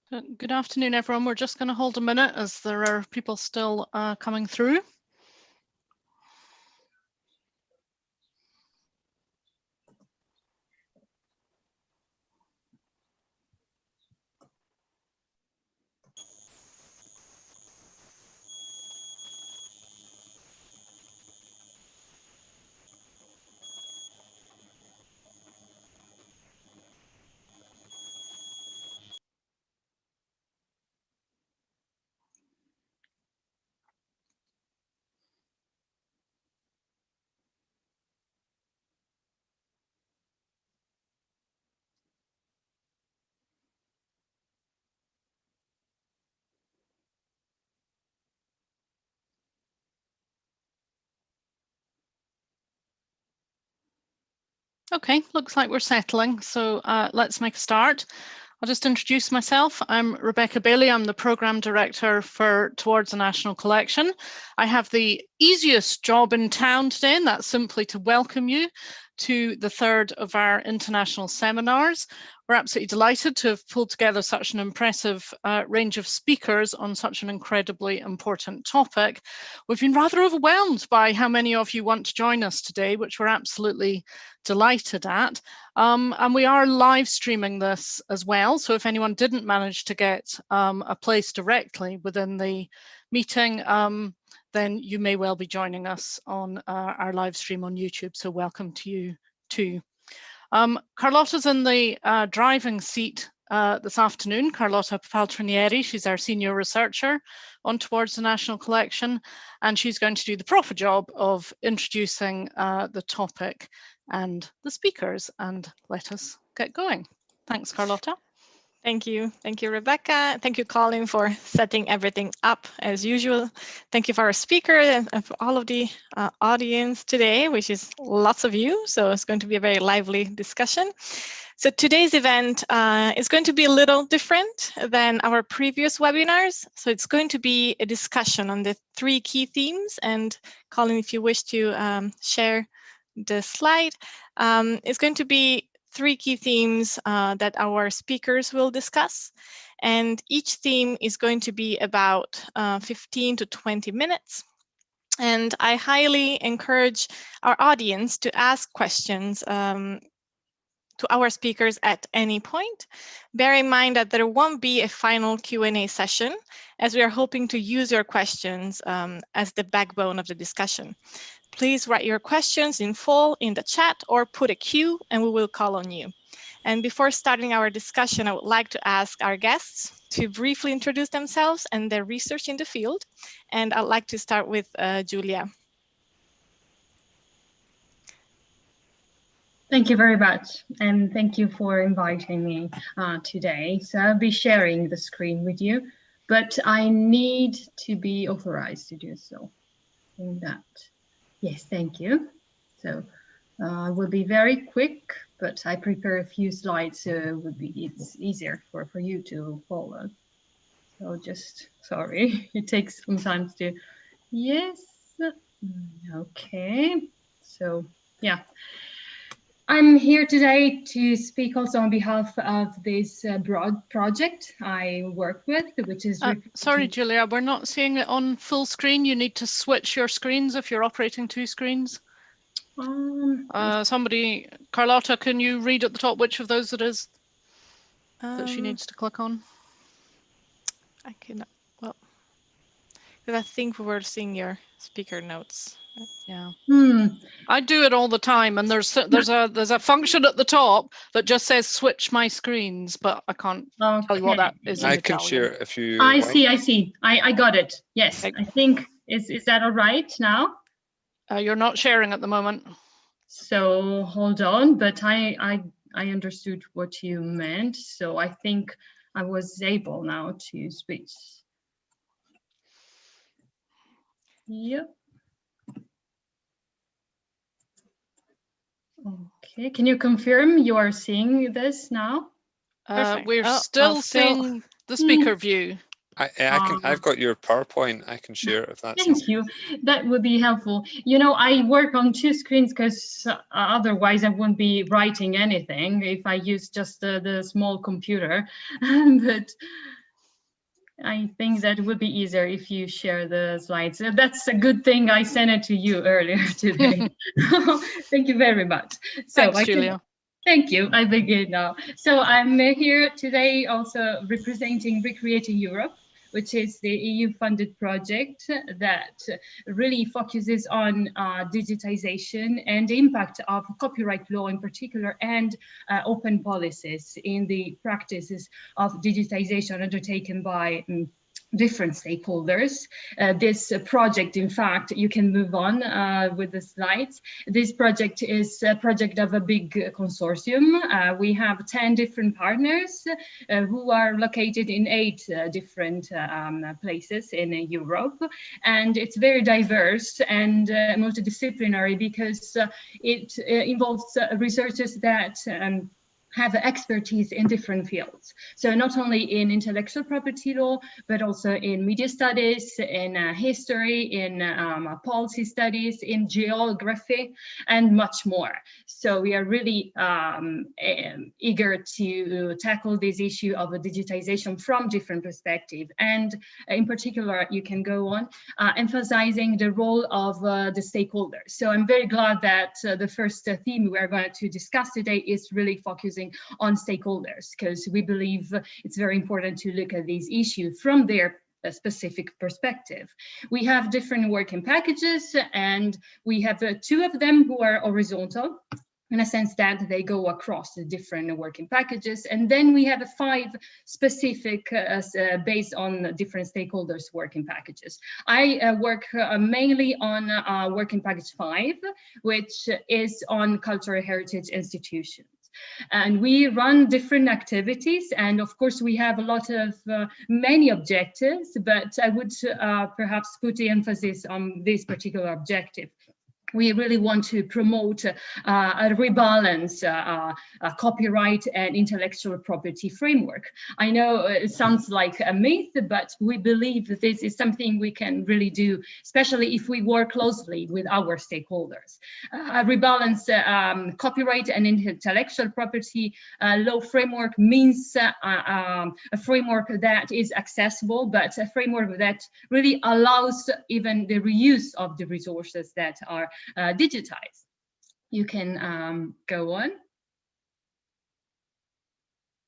Good afternoon, everyone. We're just going to hold a minute as there are people still coming through. Okay, looks like we're settling, so let's make a start. I'll just introduce myself. I'm Rebecca Bailey. I'm the Programme Director for Towards a National Collection. I have the easiest job in town today, and that's simply to welcome you to the third of our international seminars. We're absolutely delighted to have pulled together such an impressive range of speakers on such an incredibly important topic. We've been rather overwhelmed by how many of you want to join us today, which we're absolutely delighted at. And we are live streaming this as well. So if anyone didn't manage to get a place directly within the meeting, then you may well be joining us on our live stream on YouTube. So welcome to you too. Carlotta's in the driving seat this afternoon. Carlotta Paltrinieri, she's our senior researcher on Towards the National Collection, and she's going to do the proper job of introducing the topic and the speakers, and let us get going. Thanks, Carlotta. Thank you, Rebecca. Thank you, Colin, for setting everything up as usual. Thank you for our speaker and for all of the audience today, which is lots of you. So it's going to be a very lively discussion. So today's event is going to be a little different than our previous webinars. So it's going to be a discussion on the 3 key themes. And Colin, if you wish to share the slide, it's going to be 3 key themes that our speakers will discuss. And each theme is going to be about 15 to 20 minutes. And I highly encourage our audience to ask questions to our speakers at any point. Bear in mind that there won't be a final Q&A session, as we are hoping to use your questions as the backbone of the discussion. Please write your questions in full in the chat or put a Q and we will call on you. And before starting our discussion, I would like to ask our guests to briefly introduce themselves and their research in the field. And I'd like to start with Julia. Thank you very much, and thank you for inviting me today. So I'll be sharing the screen with you, but I need to be authorized to do so. In that, yes, thank you. So I will be very quick, but I prepare a few slides so it's easier for you to follow. So just sorry, it takes some time to. Yes, okay. So yeah. I'm here today to speak also on behalf of this broad project I work with, which is... Sorry, Julia, we're not seeing it on full screen. You need to switch your screens if you're operating 2 screens. Somebody, Carlotta, can you read at the top which of those it is that she needs to click on? I cannot, well, because I think we were seeing your speaker notes. Yeah. I do it all the time, and there's a function at the top that just says switch my screens, but I can't tell you what that is. I can share if you I see. I got it. Yes, okay. I think is that all right now? You're not sharing at the moment. So hold on, but I understood what you meant, so I think I was able now to switch. Yep. Okay, can you confirm you are seeing this now? We're still seeing the speaker view. I've got your PowerPoint. I can share it if that's Thank you. That would be helpful. You know, I work on 2 screens because otherwise I wouldn't be writing anything if I use just the small computer. But I think that would be easier if you share the slides. That's a good thing I sent it to you earlier today. Thank you very much. So Thanks, Julia. Thank you. I begin now. So I'm here today also representing Recreating Europe, which is the EU-funded project that really focuses on digitization and the impact of copyright law in particular, and open policies in the practices of digitization undertaken by different stakeholders. This project, in fact, you can move on with the slides. This project is a project of a big consortium. We have 10 different partners who are located in 8 different places in Europe. And it's very diverse and multidisciplinary because it involves researchers that have expertise in different fields. So not only in intellectual property law, but also in media studies, in history, in policy studies, in geography, and much more. So we are really eager to tackle this issue of digitization from different perspectives. And in particular, you can go on emphasizing the role of the stakeholders. So I'm very glad that the first theme we're going to discuss today is really focusing on stakeholders, because we believe it's very important to look at these issues from their specific perspective. We have different working packages, and we have 2 of them who are horizontal, in a sense that they go across the different working packages. And then we have 5 specific based on different stakeholders working packages. I work mainly on working package 5, which is on cultural heritage institutions. And we run different activities, and of course we have a lot of many objectives, but I would perhaps put the emphasis on this particular objective. We really want to promote a rebalance copyright and intellectual property framework. I know it sounds like a myth, but we believe that this is something we can really do, especially if we work closely with our stakeholders. Rebalance copyright and intellectual property law framework means a framework that is accessible, but a framework that really allows even the reuse of the resources that are digitized. You can go on.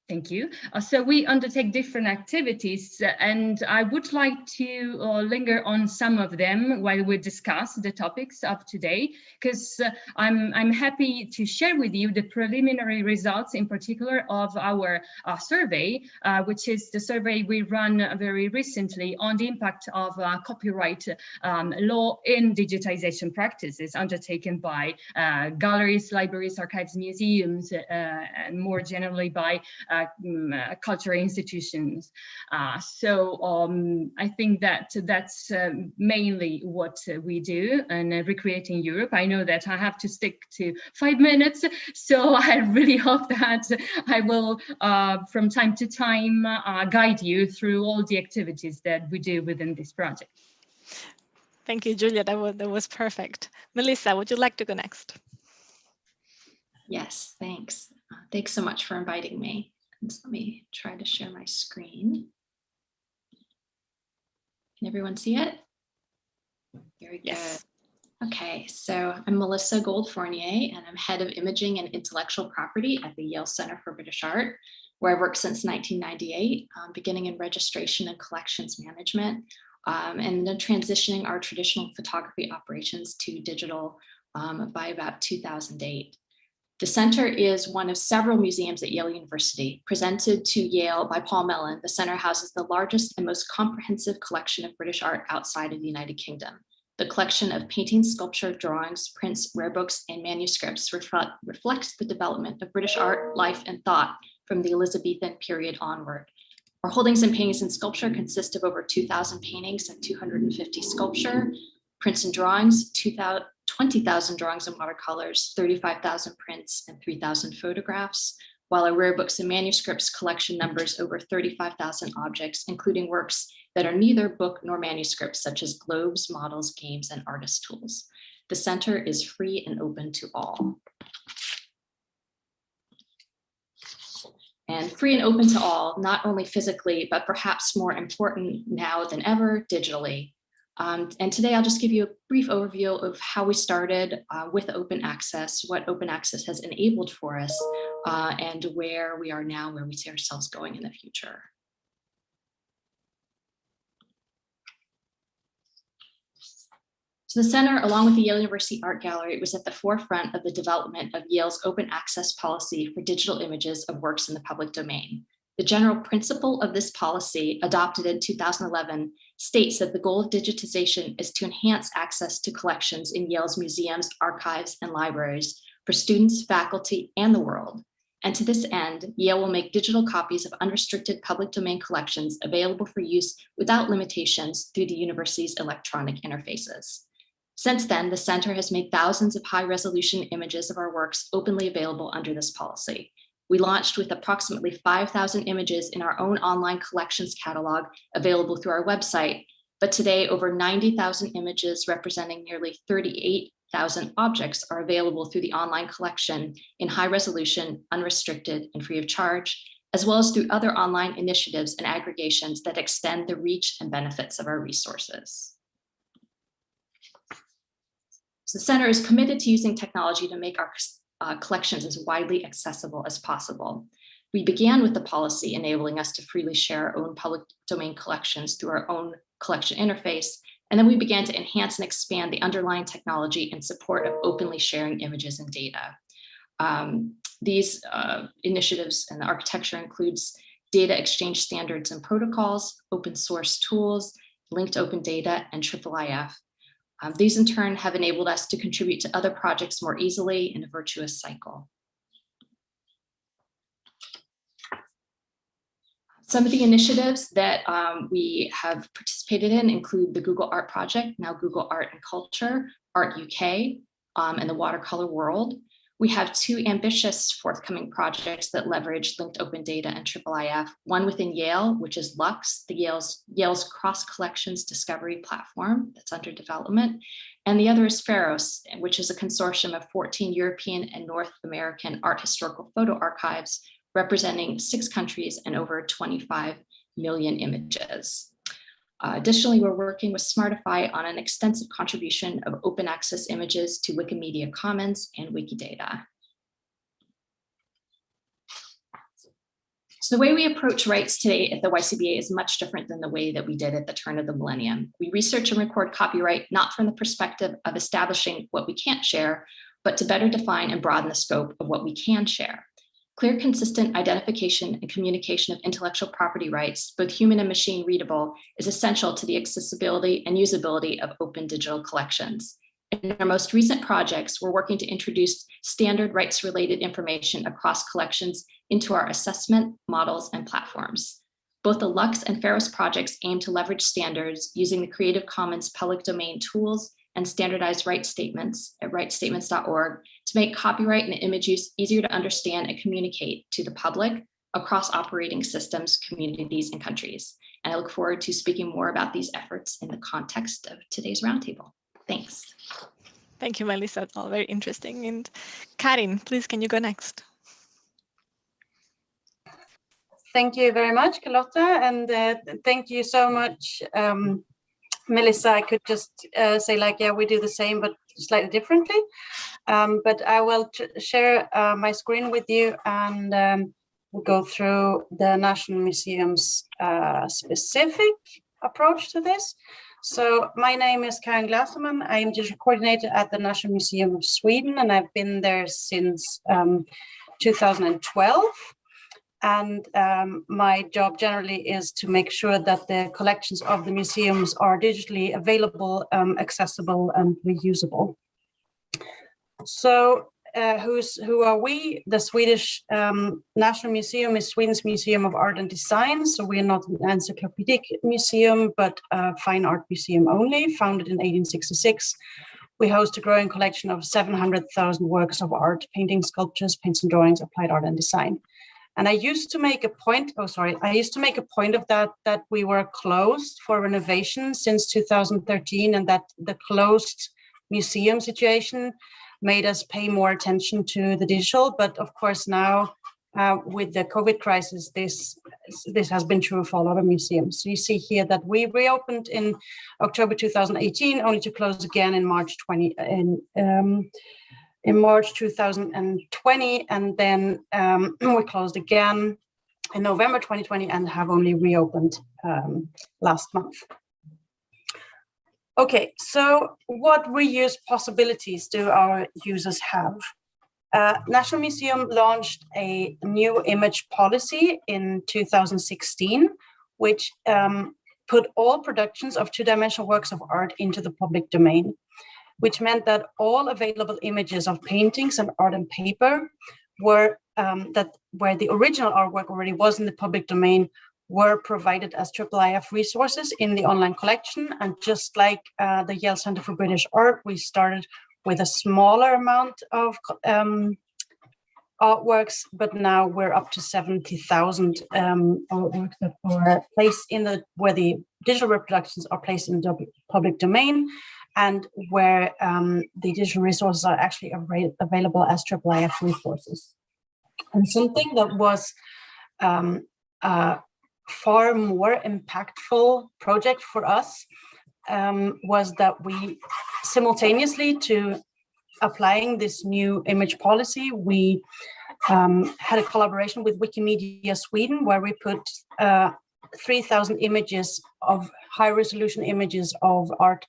Thank you. So we undertake different activities, and I would like to linger on some of them while we discuss the topics of today, because I'm happy to share with you the preliminary results, in particular of our survey, which is the survey we run very recently on the impact of copyright law in digitization practices undertaken by galleries, libraries, archives, museums, and more generally by cultural institutions. I think that that's mainly what we do in Recreating Europe. I know that I have to stick to 5 minutes, so I really hope that I will, from time to time, guide you through all the activities that we do within this project. Thank you, Julia. That was perfect. Melissa, would you like to go next? Yes, thanks. Thanks so much for inviting me. So let me try to share my screen. Can everyone see it? Very good. Yes. Okay, so I'm Melissa Gold-Fournier, and I'm head of imaging and intellectual property at the Yale Center for British Art, where I've worked since 1998, beginning in registration and collections management, and then transitioning our traditional photography operations to digital by about 2008. The center is one of several museums at Yale University. Presented to Yale by Paul Mellon, the center houses the largest and most comprehensive collection of British art outside of the United Kingdom. The collection of paintings, sculpture, drawings, prints, rare books, and manuscripts reflects the development of British art, life, and thought from the Elizabethan period onward. Our holdings in paintings and sculpture consist of over 2,000 paintings and 250 sculpture, prints and drawings, 20,000 drawings and watercolors, 35,000 prints, and 3,000 photographs, while our rare books and manuscripts collection numbers over 35,000 objects, including works that are neither book nor manuscripts, such as globes, models, games, and artist tools. The center is free and open to all. and free and open to all, not only physically, but perhaps more important now than ever, digitally. And today I'll just give you a brief overview of how we started with open access, what open access has enabled for us, and where we are now, where we see ourselves going in the future. So the center, along with the Yale University Art Gallery, was at the forefront of the development of Yale's open access policy for digital images of works in the public domain. The general principle of this policy, adopted in 2011, states that the goal of digitization is to enhance access to collections in Yale's museums, archives, and libraries for students, faculty, and the world. And to this end, Yale will make digital copies of unrestricted public domain collections available for use without limitations through the university's electronic interfaces. Since then, the center has made thousands of high-resolution images of our works openly available under this policy. We launched with approximately 5,000 images in our own online collections catalog available through our website, but today over 90,000 images representing nearly 38,000 objects are available through the online collection in high resolution, unrestricted, and free of charge, as well as through other online initiatives and aggregations that extend the reach and benefits of our resources. So the center is committed to using technology to make our collections as widely accessible as possible. We began with the policy enabling us to freely share our own public domain collections through our own collection interface, and then we began to enhance and expand the underlying technology in support of openly sharing images and data. These initiatives and the architecture includes data exchange standards and protocols, open source tools, linked open data, and IIIF. These in turn have enabled us to contribute to other projects more easily in a virtuous cycle. Some of the initiatives that we have participated in include the Google Art Project, now Google Art and Culture, Art UK, and the Watercolor World. We have two ambitious forthcoming projects that leverage linked open data and IIIF, one within Yale, which is Lux, Yale's cross collections discovery platform that's under development. And the other is Pharos, which is a consortium of 14 European and North American art historical photo archives representing 6 countries and over 25 million images. Additionally, we're working with Smartify on an extensive contribution of open access images to Wikimedia Commons and Wikidata. So the way we approach rights today at the YCBA is much different than the way that we did at the turn of the millennium. We research and record copyright not from the perspective of establishing what we can't share, but to better define and broaden the scope of what we can share. Clear, consistent identification and communication of intellectual property rights, both human and machine readable, is essential to the accessibility and usability of open digital collections. In our most recent projects, we're working to introduce standard rights-related information across collections into our assessment, models, and platforms. Both the Lux and Pharos projects aim to leverage standards using the Creative Commons public domain tools and standardized rights statements at rightstatements.org to make copyright and image use easier to understand and communicate to the public across operating systems, communities, and countries. And I look forward to speaking more about these efforts in the context of today's roundtable. Thanks. Thank you, Melissa. It's all very interesting. And Karin, please, can you go next? Thank you very much, Carlotta, and thank you so much, Melissa. I could just say yeah, we do the same, but slightly differently. But I will share my screen with you and we'll go through the National Museum's specific approach to this. So my name is Karin Glasserman. I am digital coordinator at the National Museum of Sweden, and I've been there since 2012. And my job generally is to make sure that the collections of the museums are digitally available, accessible, and reusable. So who are we? The Swedish National Museum is Sweden's Museum of Art and Design. So we are not an encyclopedic museum, but a fine art museum only, founded in 1866. We host a growing collection of 700,000 works of art, paintings, sculptures, paints and drawings, applied art and design. And I used to make a point, of that we were closed for renovation since 2013, and that the closed museum situation made us pay more attention to the digital. But of course now with the COVID crisis, this has been true for a lot of museums. So you see here that we reopened in October 2018, only to close again in March 2020, and then we closed again in November 2020 and have only reopened last month. Okay, so what reuse possibilities do our users have? National Museum launched a new image policy in 2016, which put all productions of two-dimensional works of art into the public domain, which meant that all available images of paintings and art and paper were where the original artwork already was in the public domain were provided as IIIF resources in the online collection. And just like the Yale Center for British Art, we started with a smaller amount of artworks, but now we're up to 70,000 artworks that are placed in where the digital reproductions are placed in the public domain, and where the digital resources are actually available as IIIF resources. And something that was far more impactful project for us was that we simultaneously to applying this new image policy, we had a collaboration with Wikimedia Sweden, where we put 3,000 images of high resolution images of art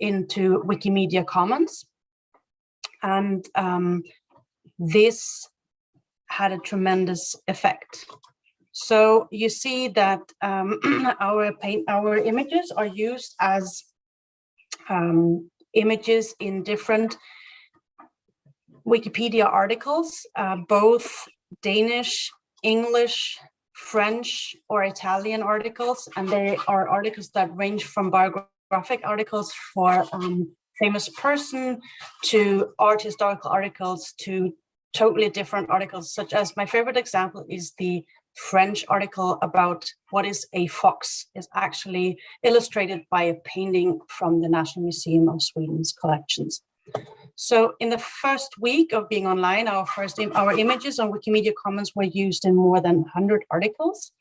into Wikimedia Commons. And this had a tremendous effect. So you see that our images are used as images in different Wikipedia articles, both Danish, English, French, or Italian articles, and they are articles that range from biographic articles for famous person to art historical articles to totally different articles, such as my favorite example is the French article about what is a fox, is actually illustrated by a painting from the National Museum of Sweden's collections. So in the first week of being online, our images on Wikimedia Commons were used in more than 100 articles.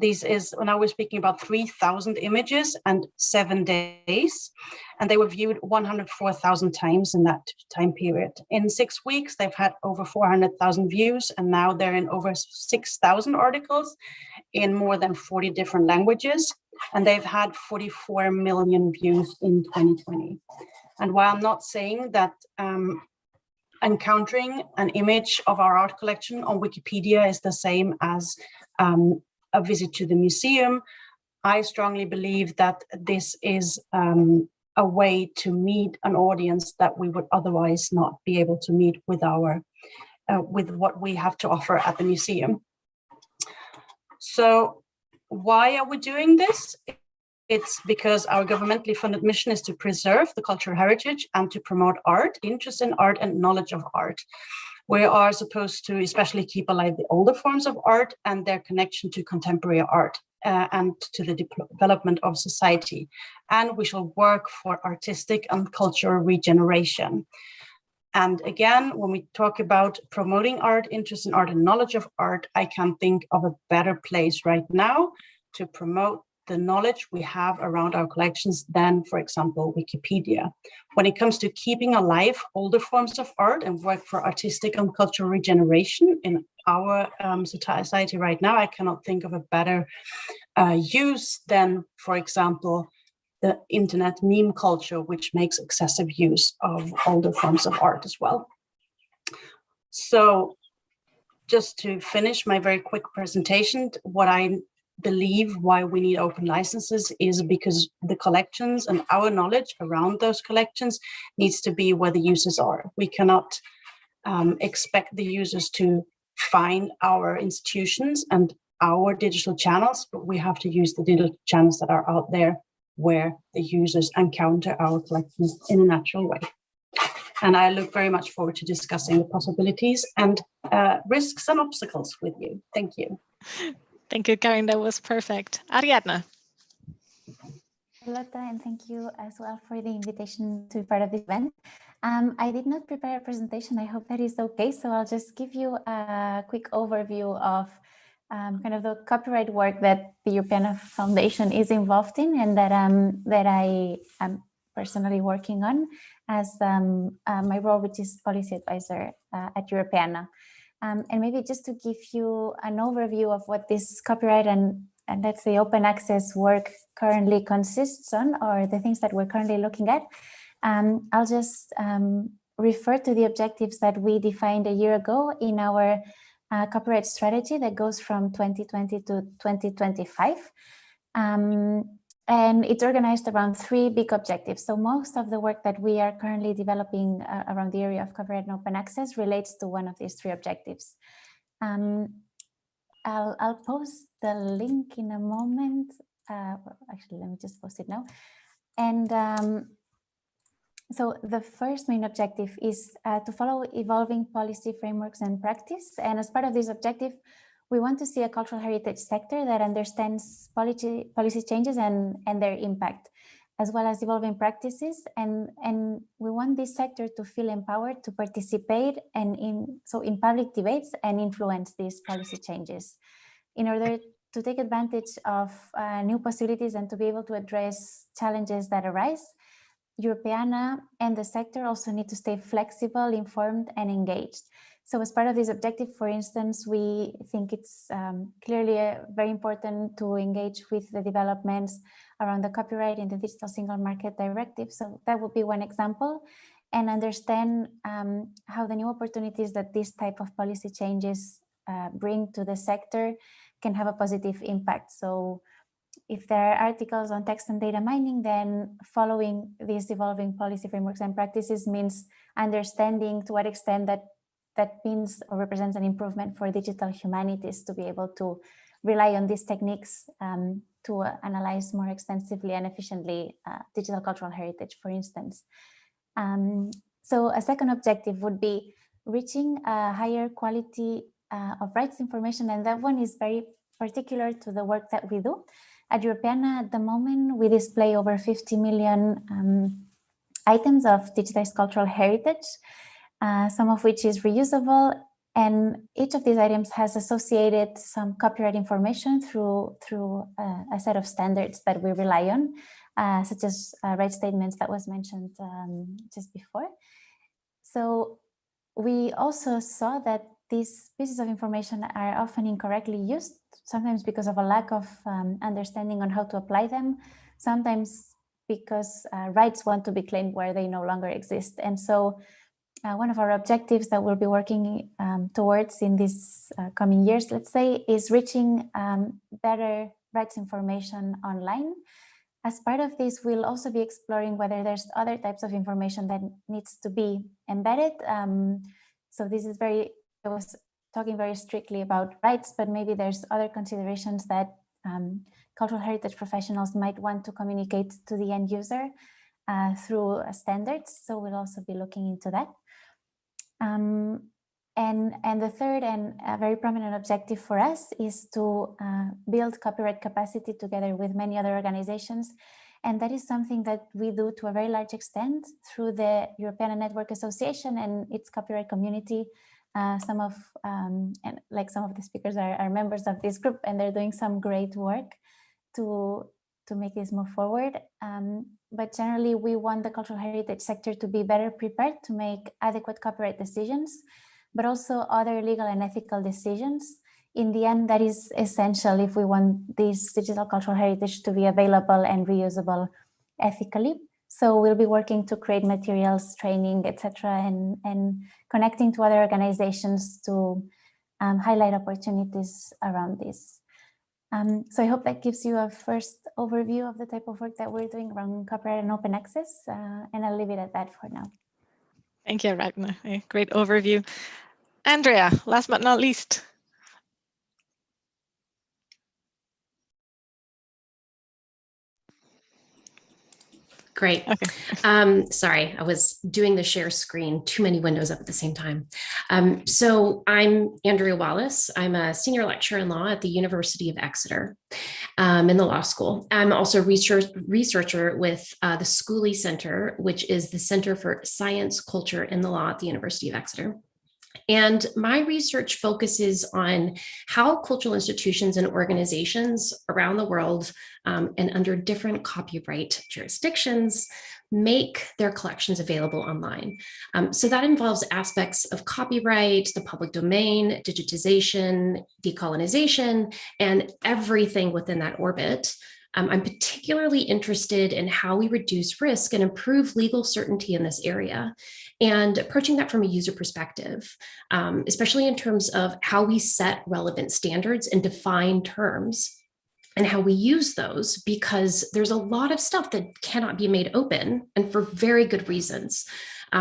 This is, now we're speaking about 3,000 images and 7 days, and they were viewed 104,000 times in that time period. In 6 weeks, they've had over 400,000 views, and now they're in over 6,000 articles in more than 40 different languages, and they've had 44 million views in 2020. And while I'm not saying that encountering an image of our art collection on Wikipedia is the same as a visit to the museum, I strongly believe that this is a way to meet an audience that we would otherwise not be able to meet with with what we have to offer at the museum. So why are we doing this? It's because our governmentally funded mission is to preserve the cultural heritage and to promote art, interest in art, and knowledge of art. We are supposed to especially keep alive the older forms of art and their connection to contemporary art and to the development of society. And we shall work for artistic and cultural regeneration. And again, when we talk about promoting art, interest in art, and knowledge of art, I can't think of a better place right now to promote the knowledge we have around our collections than, for example, Wikipedia. When it comes to keeping alive older forms of art and work for artistic and cultural regeneration in our society right now, I cannot think of a better use than, for example, the internet meme culture, which makes excessive use of older forms of art as well. So just to finish my very quick presentation, what I believe why we need open licenses is because the collections and our knowledge around those collections needs to be where the users are. We cannot expect the users to find our institutions and our digital channels, but we have to use the digital channels that are out there where the users encounter our collections in a natural way. And I look very much forward to discussing the possibilities and risks and obstacles with you. Thank you. Thank you, Karin. That was perfect. Ariadna. Lotta, and thank you as well for the invitation to be part of this event. I did not prepare a presentation. I hope that is okay. So I'll just give you a quick overview of kind of the copyright work that the Europeana Foundation is involved in, and that I am personally working on as my role, which is policy advisor at Europeana. And maybe just to give you an overview of what this copyright and let's say open access work currently consists on, or the things that we're currently looking at, I'll just refer to the objectives that we defined a year ago in our copyright strategy that goes from 2020 to 2025. And it's organized around 3 big objectives. So most of the work that we are currently developing around the area of copyright and open access relates to one of these 3 objectives. I'll post the link in a moment. Actually, let me just post it now. And so the first main objective is to follow evolving policy frameworks and practice. And as part of this objective, we want to see a cultural heritage sector that understands policy changes and their impact, as well as evolving practices. And we want this sector to feel empowered to participate and in public debates and influence these policy changes in order to take advantage of new possibilities and to be able to address challenges that arise. Europeana and the sector also need to stay flexible, informed, and engaged. So as part of this objective, for instance, we think it's clearly very important to engage with the developments around the copyright in the Digital Single Market Directive. So that would be one example, and understand how the new opportunities that this type of policy changes bring to the sector can have a positive impact. So if there are articles on text and data mining, then following these evolving policy frameworks and practices means understanding to what extent that means or represents an improvement for digital humanities to be able to rely on these techniques to analyze more extensively and efficiently digital cultural heritage, for instance. So a second objective would be reaching a higher quality of rights information, and that one is very particular to the work that we do. At Europeana, at the moment, we display over 50 million items of digitized cultural heritage, some of which is reusable, and each of these items has associated some copyright information through a set of standards that we rely on, such as rights statements that was mentioned just before. So we also saw that these pieces of information are often incorrectly used, sometimes because of a lack of understanding on how to apply them, sometimes because rights want to be claimed where they no longer exist. And so one of our objectives that we'll be working towards in these coming years, let's say, is reaching better rights information online. As part of this, we'll also be exploring whether there's other types of information that needs to be embedded. So this is I was talking very strictly about rights, but maybe there's other considerations that cultural heritage professionals might want to communicate to the end user through standards. So we'll also be looking into that. And the third and a very prominent objective for us is to build copyright capacity together with many other organizations. And that is something that we do to a very large extent through the Europeana Network Association and its copyright community. Some of the speakers are members of this group, and they're doing some great work to make this move forward. But generally, we want the cultural heritage sector to be better prepared to make adequate copyright decisions, but also other legal and ethical decisions. In the end, that is essential if we want this digital cultural heritage to be available and reusable ethically. So we'll be working to create materials, training, etc., and connecting to other organizations to highlight opportunities around this. So I hope that gives you a first overview of the type of work that we're doing around copyright and open access, and I'll leave it at that for now. Thank you, Ragnar. A great overview. Andrea, last but not least. Great. Okay. Sorry, I was doing the share screen, too many windows up at the same time. So I'm Andrea Wallace. I'm a senior lecturer in law at the University of Exeter in the law school. I'm also a researcher with the Schooley Center, which is the Center for Science, Culture, and the Law at the University of Exeter. And my research focuses on how cultural institutions and organizations around the world and under different copyright jurisdictions make their collections available online. So that involves aspects of copyright, the public domain, digitization, decolonization, and everything within that orbit. I'm particularly interested in how we reduce risk and improve legal certainty in this area, and approaching that from a user perspective, especially in terms of how we set relevant standards and define terms and how we use those, because there's a lot of stuff that cannot be made open, and for very good reasons.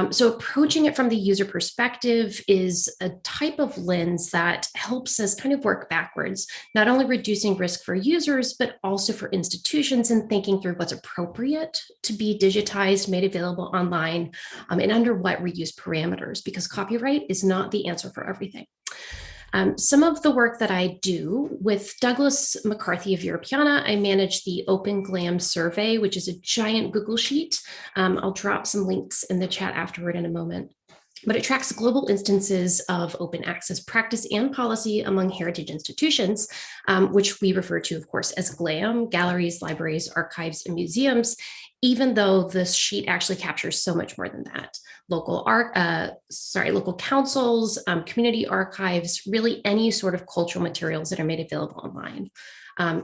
So approaching it from the user perspective is a type of lens that helps us kind of work backwards, not only reducing risk for users, but also for institutions, and thinking through what's appropriate to be digitized, made available online, and under what reuse parameters, because copyright is not the answer for everything. Some of the work that I do with Douglas McCarthy of Europeana, I manage the Open GLAM survey, which is a giant Google sheet. I'll drop some links in the chat afterward in a moment. But it tracks global instances of open access practice and policy among heritage institutions, which we refer to, of course, as GLAM, galleries, libraries, archives, and museums, even though this sheet actually captures so much more than that. Local councils, community archives, really any sort of cultural materials that are made available online,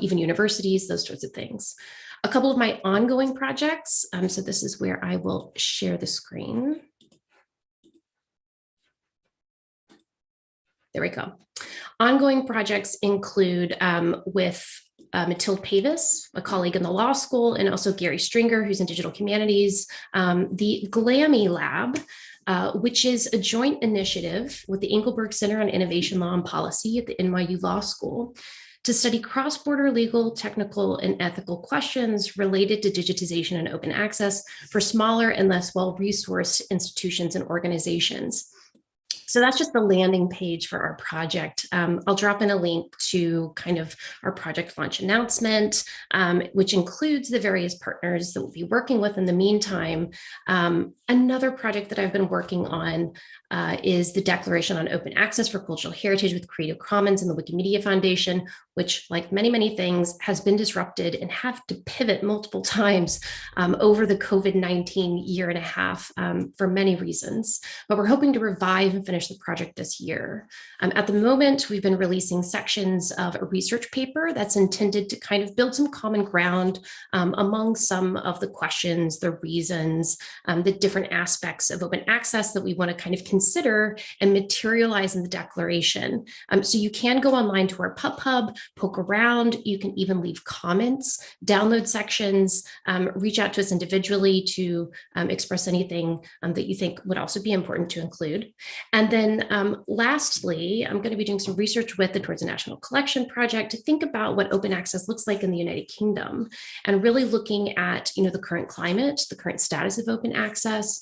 even universities, those sorts of things. A couple of my ongoing projects, so this is where I will share the screen. There we go. Ongoing projects include with Mathilde Pavis, a colleague in the law school, and also Gary Stringer, who's in digital humanities, the GLAMI Lab, which is a joint initiative with the Engelberg Center on Innovation Law and Policy at the NYU Law School to study cross-border legal, technical, and ethical questions related to digitization and open access for smaller and less well-resourced institutions and organizations. So that's just the landing page for our project. I'll drop in a link to kind of our project launch announcement, which includes the various partners that we'll be working with in the meantime. Another project that I've been working on is the Declaration on Open Access for Cultural Heritage with Creative Commons and the Wikimedia Foundation, which, like many, many things, has been disrupted and have to pivot multiple times over the COVID-19 year and a half for many reasons. But we're hoping to revive and finish the project this year. At the moment, we've been releasing sections of a research paper that's intended to kind of build some common ground among some of the questions, the reasons, the different aspects of open access that we want to kind of consider and materialize in the declaration. So you can go online to our PubPub, poke around, you can even leave comments, download sections, reach out to us individually to express anything that you think would also be important to include. And then lastly, I'm going to be doing some research with the Towards a National Collection project to think about what open access looks like in the United Kingdom, and really looking at the current climate, the current status of open access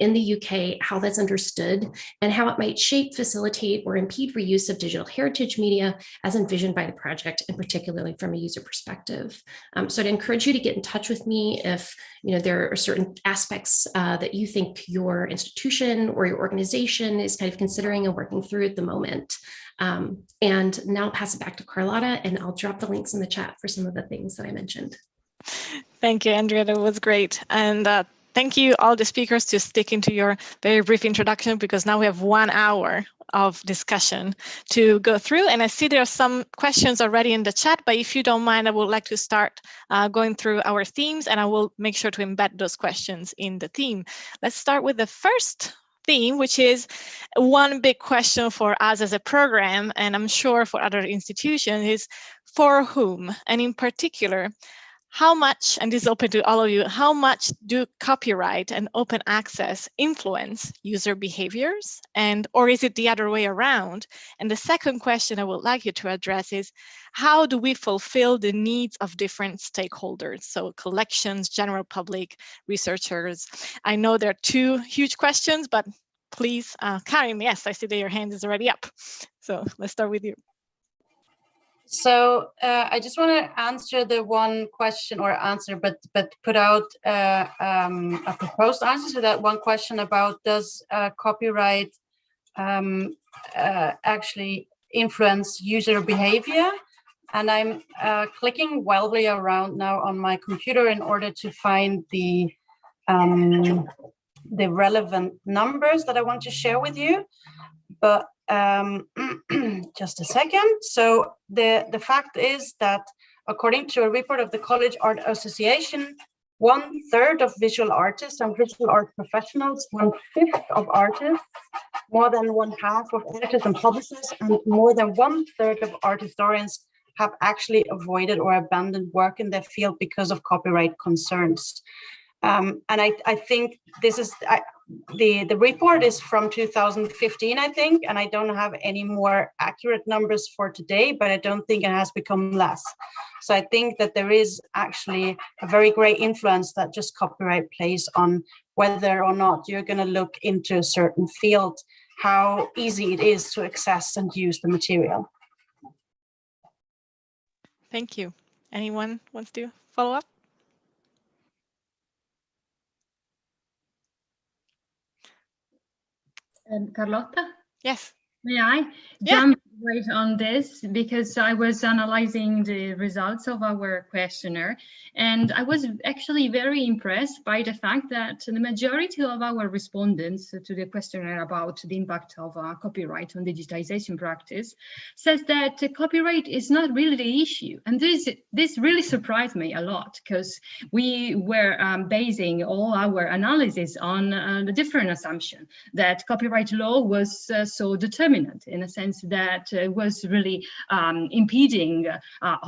in the UK, how that's understood, and how it might shape, facilitate, or impede reuse of digital heritage media as envisioned by the project, and particularly from a user perspective. So I'd encourage you to get in touch with me if there are certain aspects that you think your institution or your organization is kind of considering and working through at the moment. And now I'll pass it back to Carlotta, and I'll drop the links in the chat for some of the things that I mentioned. Thank you, Andrea. That was great. And thank you all the speakers to sticking to your very brief introduction, because now we have 1 hour of discussion to go through. And I see there are some questions already in the chat, but if you don't mind, I would like to start going through our themes, and I will make sure to embed those questions in the theme. Let's start with the first theme, which is one big question for us as a program, and I'm sure for other institutions, is for whom? And in particular, how much, and this is open to all of you, how much do copyright and open access influence user behaviors, or is it the other way around? And the second question I would like you to address is, how do we fulfill the needs of different stakeholders? So collections, general public, researchers. I know there are two huge questions, but please, Karin, yes, I see that your hand is already up. So let's start with you. So I just want to answer the one question, or answer, but put out a proposed answer to that one question about, does copyright actually influence user behavior? And I'm clicking wildly around now on my computer in order to find the relevant numbers that I want to share with you. But just a second. So the fact is that according to a report of the College Art Association, 1/3 of visual artists and visual art professionals, 1/5 of artists, more than 1/2 of editors and publishers, and more than 1/3 of art historians have actually avoided or abandoned work in their field because of copyright concerns. And I think this is, the report is from 2015, I think, and I don't have any more accurate numbers for today, but I don't think it has become less. So I think that there is actually a very great influence that just copyright plays on whether or not you're going to look into a certain field, how easy it is to access and use the material. Thank you. Anyone wants to follow up? Carlotta? Yes. May I jump right on this, because I was analyzing the results of our questionnaire, and I was actually very impressed by the fact that the majority of our respondents to the questionnaire about the impact of copyright on digitization practice says that copyright is not really the issue. And this really surprised me a lot, because we were basing all our analysis on the different assumption that copyright law was so determinant, in a sense that it was really impeding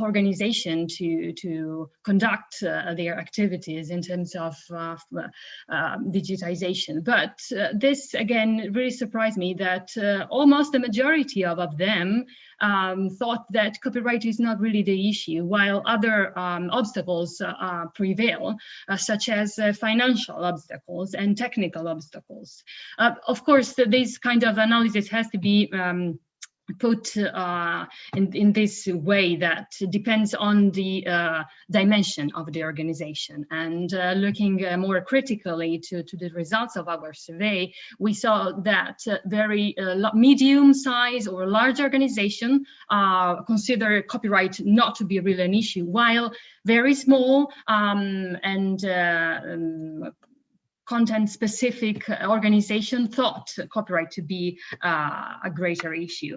organization to conduct their activities in terms of digitization. But this again really surprised me, that almost the majority of them thought that copyright is not really the issue, while other obstacles prevail, such as financial obstacles and technical obstacles. Of course, this kind of analysis has to be put in this way, that depends on the dimension of the organization. And looking more critically to the results of our survey, we saw that very medium size or large organization consider copyright not to be really an issue, while very small and content-specific organization thought copyright to be a greater issue.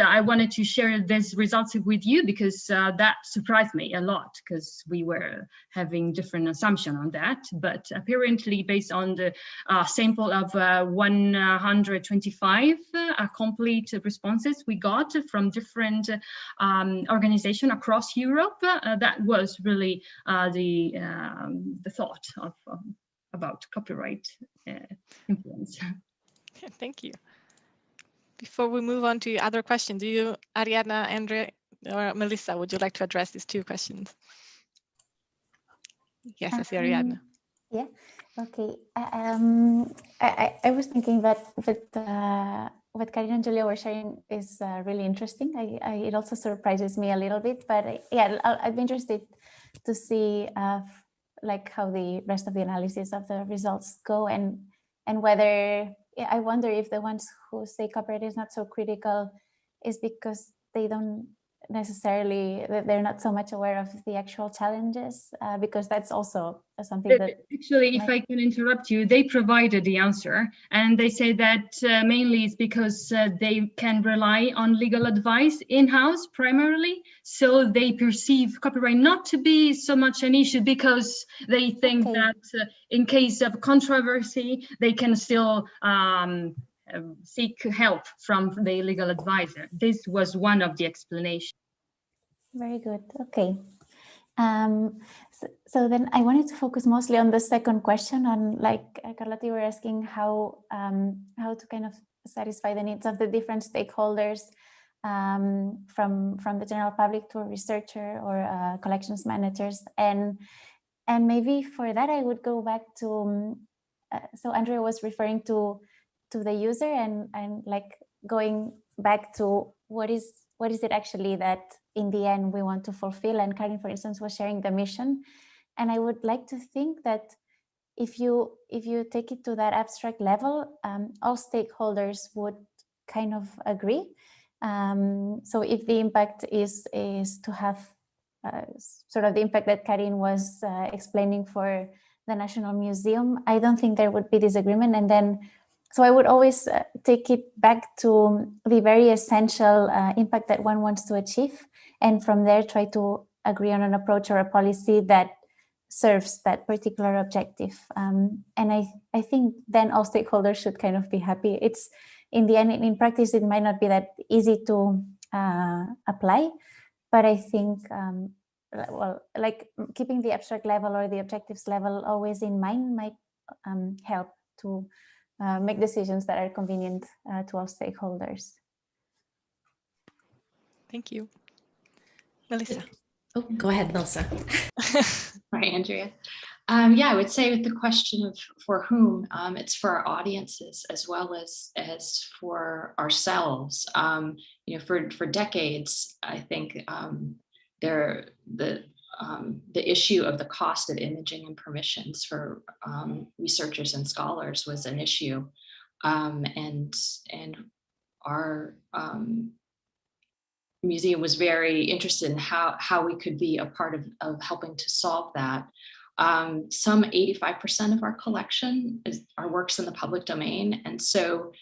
I wanted to share these results with you, because that surprised me a lot, because we were having different assumption on that. But apparently, based on the sample of 125 complete responses we got from different organizations across Europe, that was really the thought about copyright influence. Thank you. Before we move on to other questions, do you, Ariadna, Andrea, or Melissa, would you like to address these two questions? Yes, I see Ariadna. Yeah, okay. I was thinking that what Karin and Julia were sharing is really interesting. It also surprises me a little bit, but yeah, I'd be interested to see like how the rest of the analysis of the results go, and whether, I wonder if the ones who say copyright is not so critical is because they don't necessarily, they're not so much aware of the actual challenges, because that's also something that actually, if I can interrupt you, they provided the answer, and they say that mainly it's because they can rely on legal advice in-house primarily, so they perceive copyright not to be so much an issue, because they think that in case of controversy they can still seek help from the legal advisor. This was one of the explanations. Very good. Okay. So then I wanted to focus mostly on the second question on, like Carlotta, you were asking how to kind of satisfy the needs of the different stakeholders, from the general public to a researcher or collections managers. And maybe for that, I would go back to, so Andrea was referring to the user and like going back to what is it actually that in the end we want to fulfill. And Karin, for instance, was sharing the mission. And I would like to think that if you take it to that abstract level, all stakeholders would kind of agree. So if the impact is to have sort of the impact that Karin was explaining for the National Museum, I don't think there would be disagreement. And then, so I would always take it back to the very essential impact that one wants to achieve. And from there, try to agree on an approach or a policy that serves that particular objective. And I think then all stakeholders should kind of be happy. It's, in the end, in practice, it might not be that easy to apply, but I think, well, like keeping the abstract level or the objectives level always in mind might help to make decisions that are convenient to all stakeholders. Thank you. Melissa. Oh, go ahead, Melissa. Right, Andrea. Yeah, I would say with the question of for whom, it's for our audiences as well as for ourselves. You know, for decades, I think the issue of the cost of imaging and permissions for researchers and scholars was an issue, and our museum was very interested in how we could be a part of helping to solve that. Some 85% of our collection are works in the public domain, and so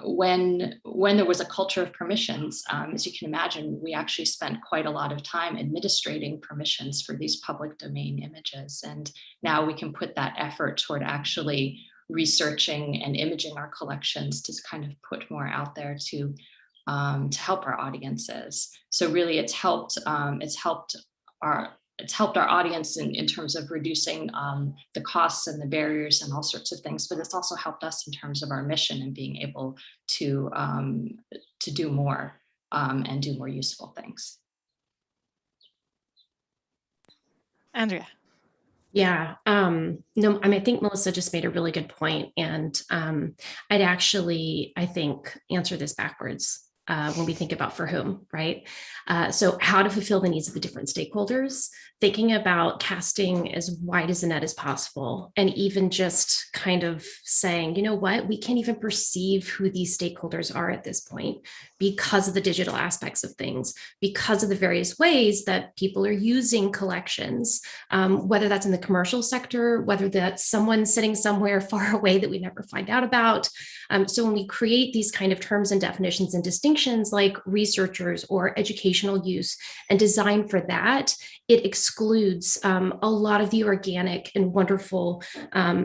when there was a culture of permissions, as you can imagine, we actually spent quite a lot of time administrating permissions for these public domain images, and now we can put that effort toward actually researching and imaging our collections to kind of put more out there to help our audiences. So really, it's helped our audience in terms of reducing the costs and the barriers and all sorts of things, but it's also helped us in terms of our mission and being able to do more and do more useful things. Andrea. Yeah, no, I mean, I think Melissa just made a really good point, and I'd actually, I think, answer this backwards. When we think about for whom, right? So how to fulfill the needs of the different stakeholders, thinking about casting as wide as a net as possible, and even just kind of saying, you know what, we can't even perceive who these stakeholders are at this point because of the digital aspects of things, because of the various ways that people are using collections, whether that's in the commercial sector, whether that's someone sitting somewhere far away that we never find out about. So when we create these kind of terms and definitions and distinctions like researchers or educational use and design for that, it excludes a lot of the organic and wonderful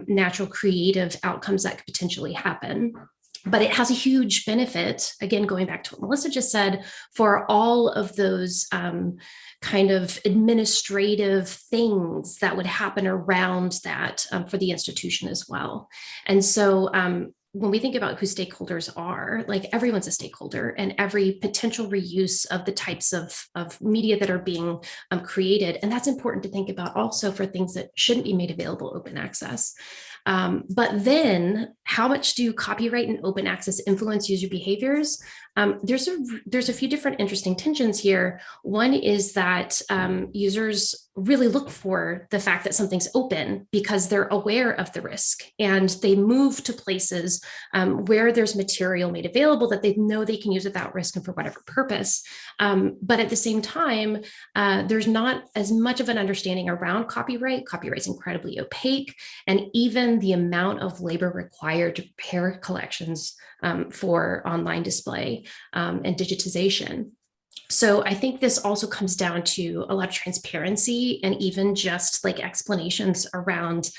natural creative outcomes that could potentially happen. But it has a huge benefit, again, going back to what Melissa just said, for all of those kind of administrative things that would happen around that for the institution as well. And so when we think about who stakeholders are, like everyone's a stakeholder, and every potential reuse of the types of media that are being created. And that's important to think about also for things that shouldn't be made available open access. But then how much do copyright and open access influence user behaviors? There's a few different interesting tensions here. One is that users really look for the fact that something's open because they're aware of the risk, and they move to places where there's material made available that they know they can use without risk and for whatever purpose. But at the same time, there's not as much of an understanding around copyright. Copyright's incredibly opaque, and even the amount of labor required to prepare collections for online display and digitization. So I think this also comes down to a lot of transparency and even just like explanations around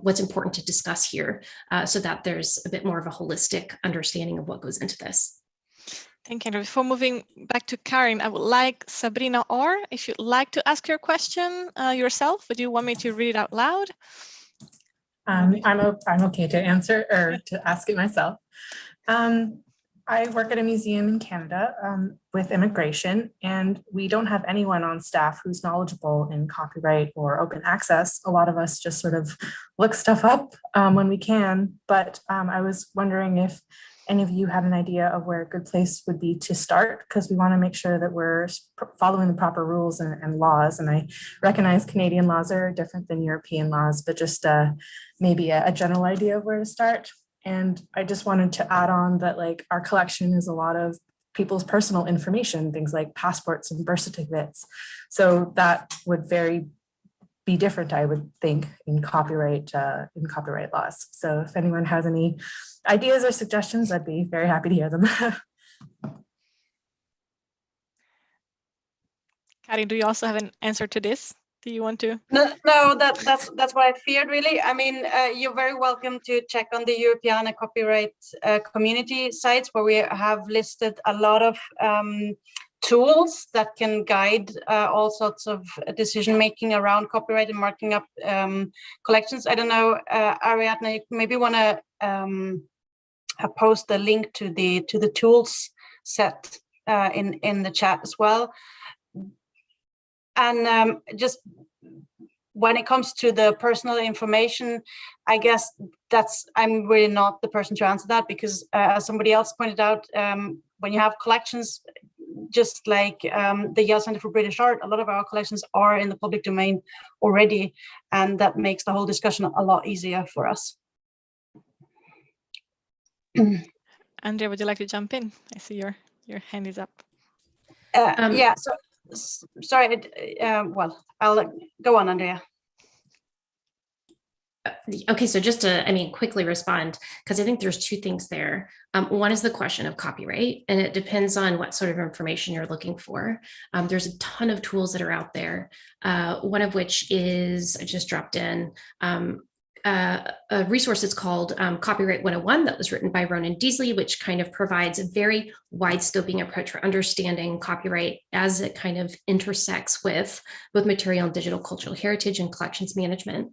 what's important to discuss here so that there's a bit more of a holistic understanding of what goes into this. Thank you. Before moving back to Karin, I would like Sabrina Orr, if you'd like to ask your question yourself, would you want me to read it out loud? I'm okay to answer or to ask it myself. I work at a museum in Canada with immigration, and we don't have anyone on staff who's knowledgeable in copyright or open access. A lot of us just sort of look stuff up when we can, but I was wondering if any of you had an idea of where a good place would be to start, because we want to make sure that we're following the proper rules and laws. And I recognize Canadian laws are different than European laws, but just maybe a general idea of where to start. And I just wanted to add on that, like, our collection is a lot of people's personal information, things like passports and birth certificates. So that would be different, I would think, in copyright laws. So if anyone has any ideas or suggestions, I'd be very happy to hear them. Karin, do you also have an answer to this? Do you want to? No, that's what I feared, really. I mean, you're very welcome to check on the European copyright community sites, where we have listed a lot of tools that can guide all sorts of decision making around copyright and marking up collections. I don't know, Ariadne, you maybe want to post the link to the tools set in the chat as well. And just when it comes to the personal information, I guess I'm really not the person to answer that, because as somebody else pointed out, when you have collections, just like the Yale Center for British Art, a lot of our collections are in the public domain already, and that makes the whole discussion a lot easier for us. Andrea, would you like to jump in? I see your hand is up. Yeah, so sorry, well, I'll go on, Andrea. Okay, so just to, quickly respond, because I think there's two things there. One is the question of copyright, and it depends on what sort of information you're looking for. There's a ton of tools that are out there, one of which is, I just dropped in, a resource that's called Copyright 101 that was written by Ronan Deasley, which kind of provides a very wide scoping approach for understanding copyright as it kind of intersects with both material and digital cultural heritage and collections management.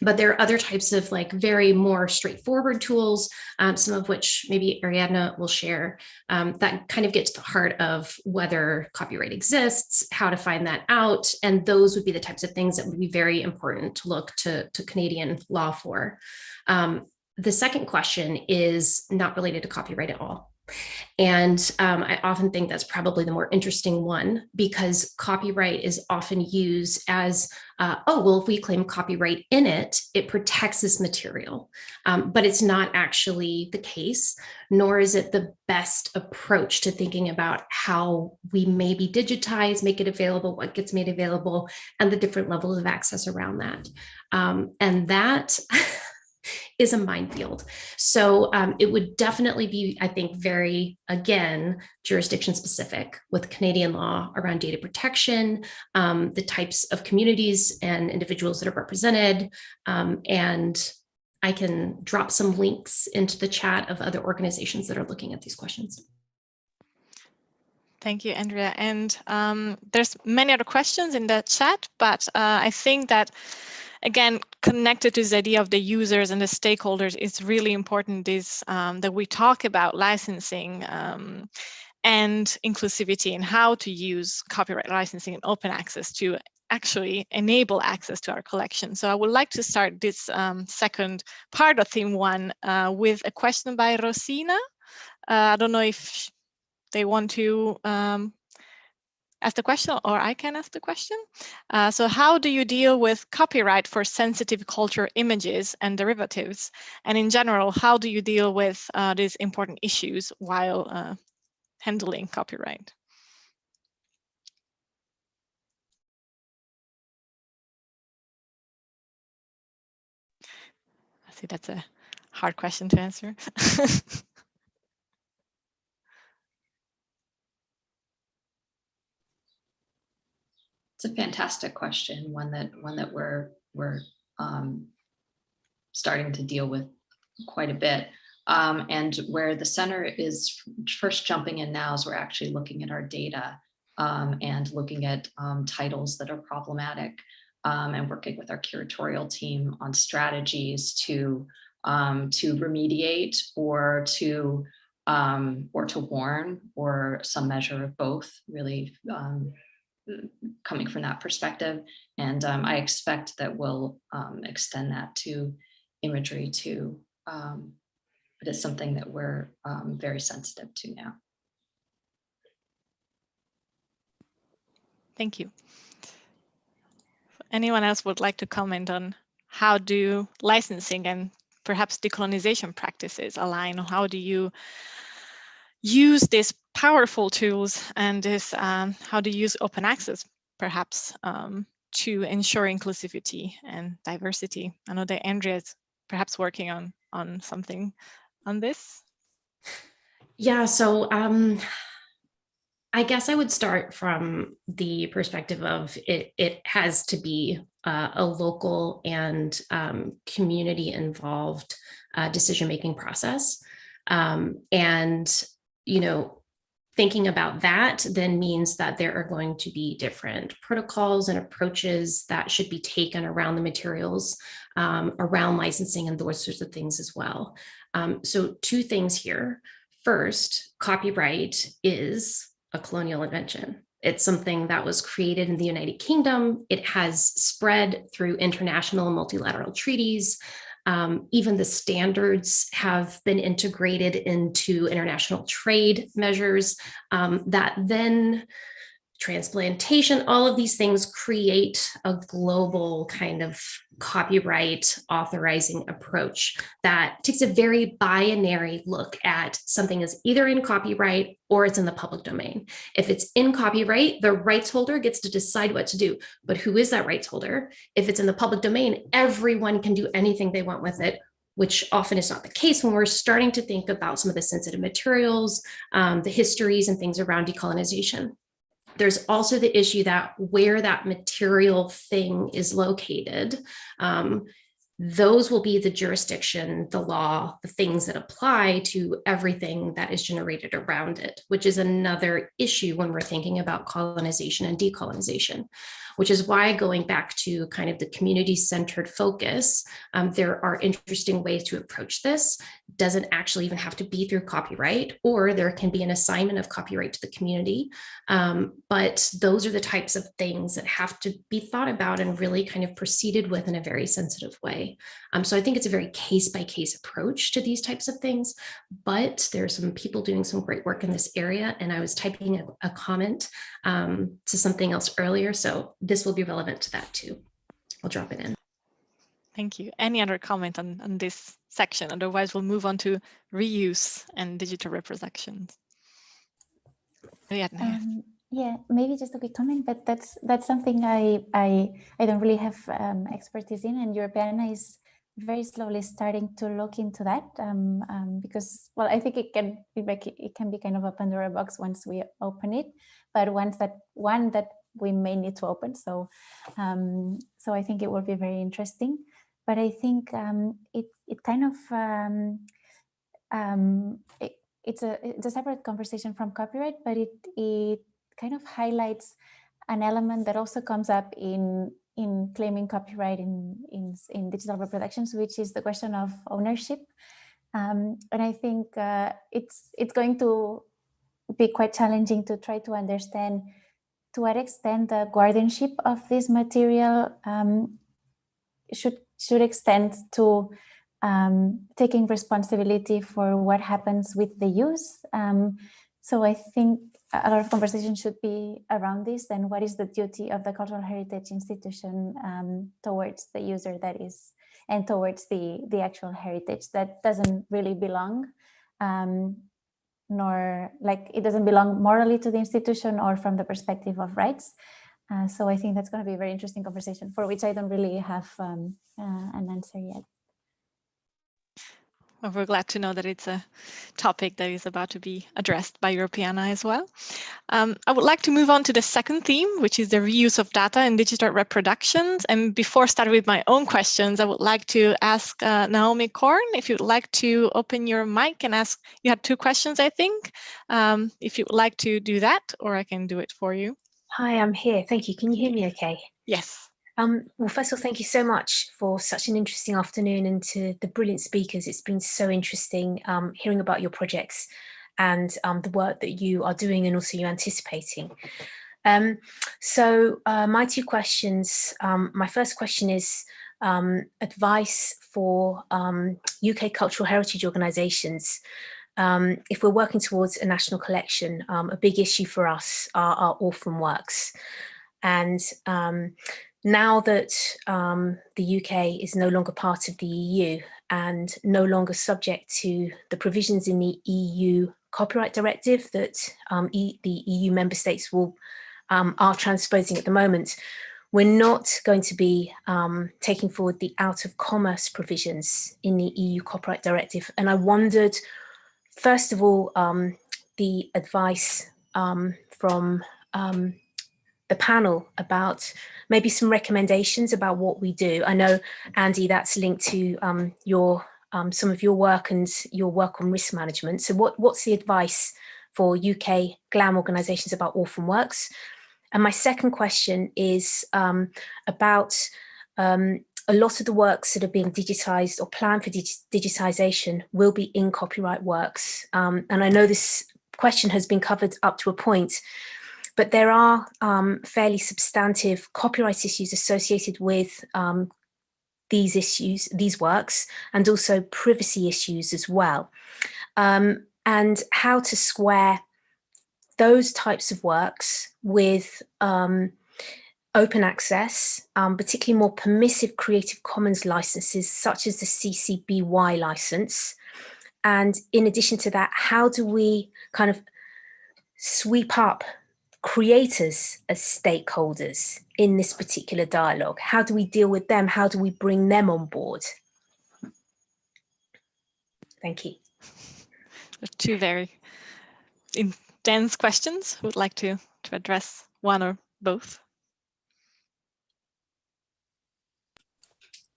But there are other types of very more straightforward tools, some of which maybe Ariadne will share, that kind of get to the heart of whether copyright exists, how to find that out. And those would be the types of things that would be very important to look to Canadian law for. The second question is not related to copyright at all. And I often think that's probably the more interesting one, because copyright is often used as, oh, well, if we claim copyright in it, it protects this material. But it's not actually the case, nor is it the best approach to thinking about how we maybe digitize, make it available, what gets made available, and the different levels of access around that. And that is a minefield. So it would definitely be, I think, very, again, jurisdiction specific with Canadian law around data protection, the types of communities and individuals that are represented. And I can drop some links into the chat of other organizations that are looking at these questions. Thank you, Andrea. And there's many other questions in the chat, but I think that, again, connected to this idea of the users and the stakeholders, it's really important that we talk about licensing and inclusivity and how to use copyright licensing and open access to actually enable access to our collection. So I would like to start this second part of theme one with a question by Rosina. I don't know if they want to ask the question, or I can ask the question. So how do you deal with copyright for sensitive culture images and derivatives? And in general, how do you deal with these important issues while handling copyright? I see that's a hard question to answer. It's a fantastic question, one that we're starting to deal with quite a bit. And where the center is first jumping in now is we're actually looking at our data and looking at titles that are problematic and working with our curatorial team on strategies to remediate or to warn, or some measure of both, really coming from that perspective. And I expect that we'll extend that to imagery too. But it's something that we're very sensitive to now. Thank you. Anyone else would like to comment on how do licensing and perhaps decolonization practices align? How do you use these powerful tools and this, how do you use open access perhaps to ensure inclusivity and diversity? I know that Andrea is perhaps working on something on this. Yeah, so I guess I would start from the perspective of it has to be a local and community involved decision-making process. And, you know, thinking about that then means that there are going to be different protocols and approaches that should be taken around the materials, around licensing and those sorts of things as well. So two things here. First, copyright is a colonial invention. It's something that was created in the United Kingdom. It has spread through international and multilateral treaties. Even the standards have been integrated into international trade measures that then transplantation, all of these things create a global kind of copyright authorizing approach that takes a very binary look at something is either in copyright or it's in the public domain. If it's in copyright, the rights holder gets to decide what to do. But who is that rights holder? If it's in the public domain, everyone can do anything they want with it, which often is not the case when we're starting to think about some of the sensitive materials, the histories and things around decolonization. There's also the issue that where that material thing is located, those will be the jurisdiction, the law, the things that apply to everything that is generated around it, which is another issue when we're thinking about colonization and decolonization, which is why going back to kind of the community-centered focus, there are interesting ways to approach this. Doesn't actually even have to be through copyright, or there can be an assignment of copyright to the community. But those are the types of things that have to be thought about and really kind of proceeded with in a very sensitive way. So I think it's a very case-by-case approach to these types of things, but there are some people doing some great work in this area. And I was typing a comment to something else earlier, so this will be relevant to that too. I'll drop it in. Thank you. Any other comment on this section? Otherwise, we'll move on to reuse and digital reproductions. Yeah, maybe just a quick comment, but that's something I don't really have expertise in, and Europeana is very slowly starting to look into that because, well, I think it can be kind of a Pandora box once we open it, but one that we may need to open. So so I think it will be very interesting. But I think it kind of it's a separate conversation from copyright, but it kind of highlights an element that also comes up in claiming copyright in digital reproductions, which is the question of ownership. And I think it's going to be quite challenging to try to understand to what extent the guardianship of this material should extend to taking responsibility for what happens with the use. So I think a lot of conversation should be around this, and what is the duty of the cultural heritage institution towards the user that is, and towards the actual heritage that doesn't really belong, nor like it doesn't belong morally to the institution or from the perspective of rights. So I think that's going to be a very interesting conversation for which I don't really have an answer yet. Well, we're glad to know that it's a topic that is about to be addressed by Europeana as well. I would like to move on to the second theme, which is the reuse of data in digital reproductions. And before starting with my own questions, I would like to ask Naomi Korn, if you'd like to open your mic and ask. You had 2 questions, I think. If you'd like to do that, or I can do it for you. Hi, I'm here. Thank you. Can you hear me okay? Yes. Well, first of all, thank you so much for such an interesting afternoon, and to the brilliant speakers. It's been so interesting hearing about your projects and the work that you are doing and also you're anticipating. My 2 questions. My first question is advice for UK cultural heritage organisations. If we're working towards a national collection, a big issue for us are orphan works. And now that the UK is no longer part of the EU and no longer subject to the provisions in the EU Copyright Directive that the EU member states are transposing at the moment, we're not going to be taking forward the out of commerce provisions in the EU Copyright Directive. And I wondered, first of all, the advice from the panel about maybe some recommendations about what we do. I know, Andy, that's linked to some of your work and your work on risk management. So what's the advice for UK GLAM organisations about orphan works? And my second question is about a lot of the works that are being digitised or planned for digitisation will be in copyright works. And I know this question has been covered up to a point, but there are fairly substantive copyright issues associated with these works, and also privacy issues as well. And how to square those types of works with open access, particularly more permissive Creative Commons licenses, such as the CC BY license. And in addition to that, how do we kind of sweep up creators as stakeholders in this particular dialogue? How do we deal with them? How do we bring them on board? Thank you. 2 very intense questions. Who would like to address one or both?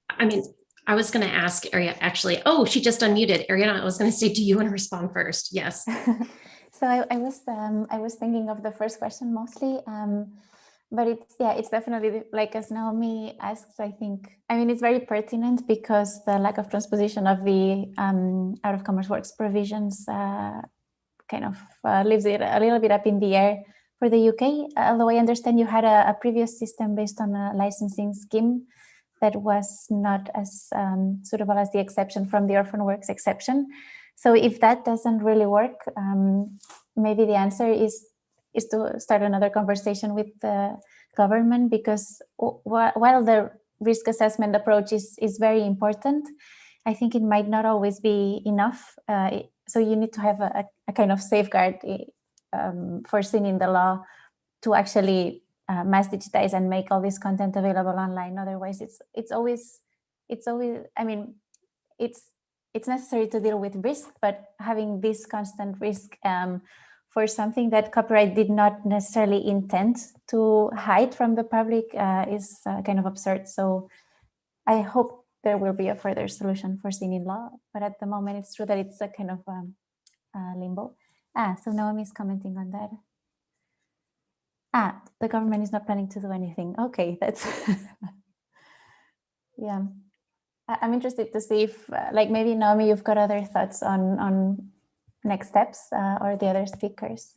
I mean, I was going to ask Ariana, actually. Oh, she just unmuted. Ariana, I was going to say, do you want to respond first? Yes. So I was thinking of the first question mostly, but it's definitely, like as Naomi asks, I mean, it's very pertinent because the lack of transposition of the out of commerce works provisions kind of leaves it a little bit up in the air for the UK. Although I understand you had a previous system based on a licensing scheme that was not as suitable as the exception from the orphan works exception. So if that doesn't really work, maybe the answer is to start another conversation with the government, because while the risk assessment approach is very important, I think it might not always be enough. So you need to have a kind of safeguard foreseen in the law to actually mass digitize and make all this content available online. Otherwise, it's always, I mean, it's necessary to deal with risk, but having this constant risk for something that copyright did not necessarily intend to hide from the public is kind of absurd. So I hope there will be a further solution foreseen in law, but at the moment it's true that it's a kind of limbo. So Naomi is commenting on that. The government is not planning to do anything. Okay, that's yeah. I'm interested to see if, like, maybe Naomi, you've got other thoughts on next steps or the other speakers.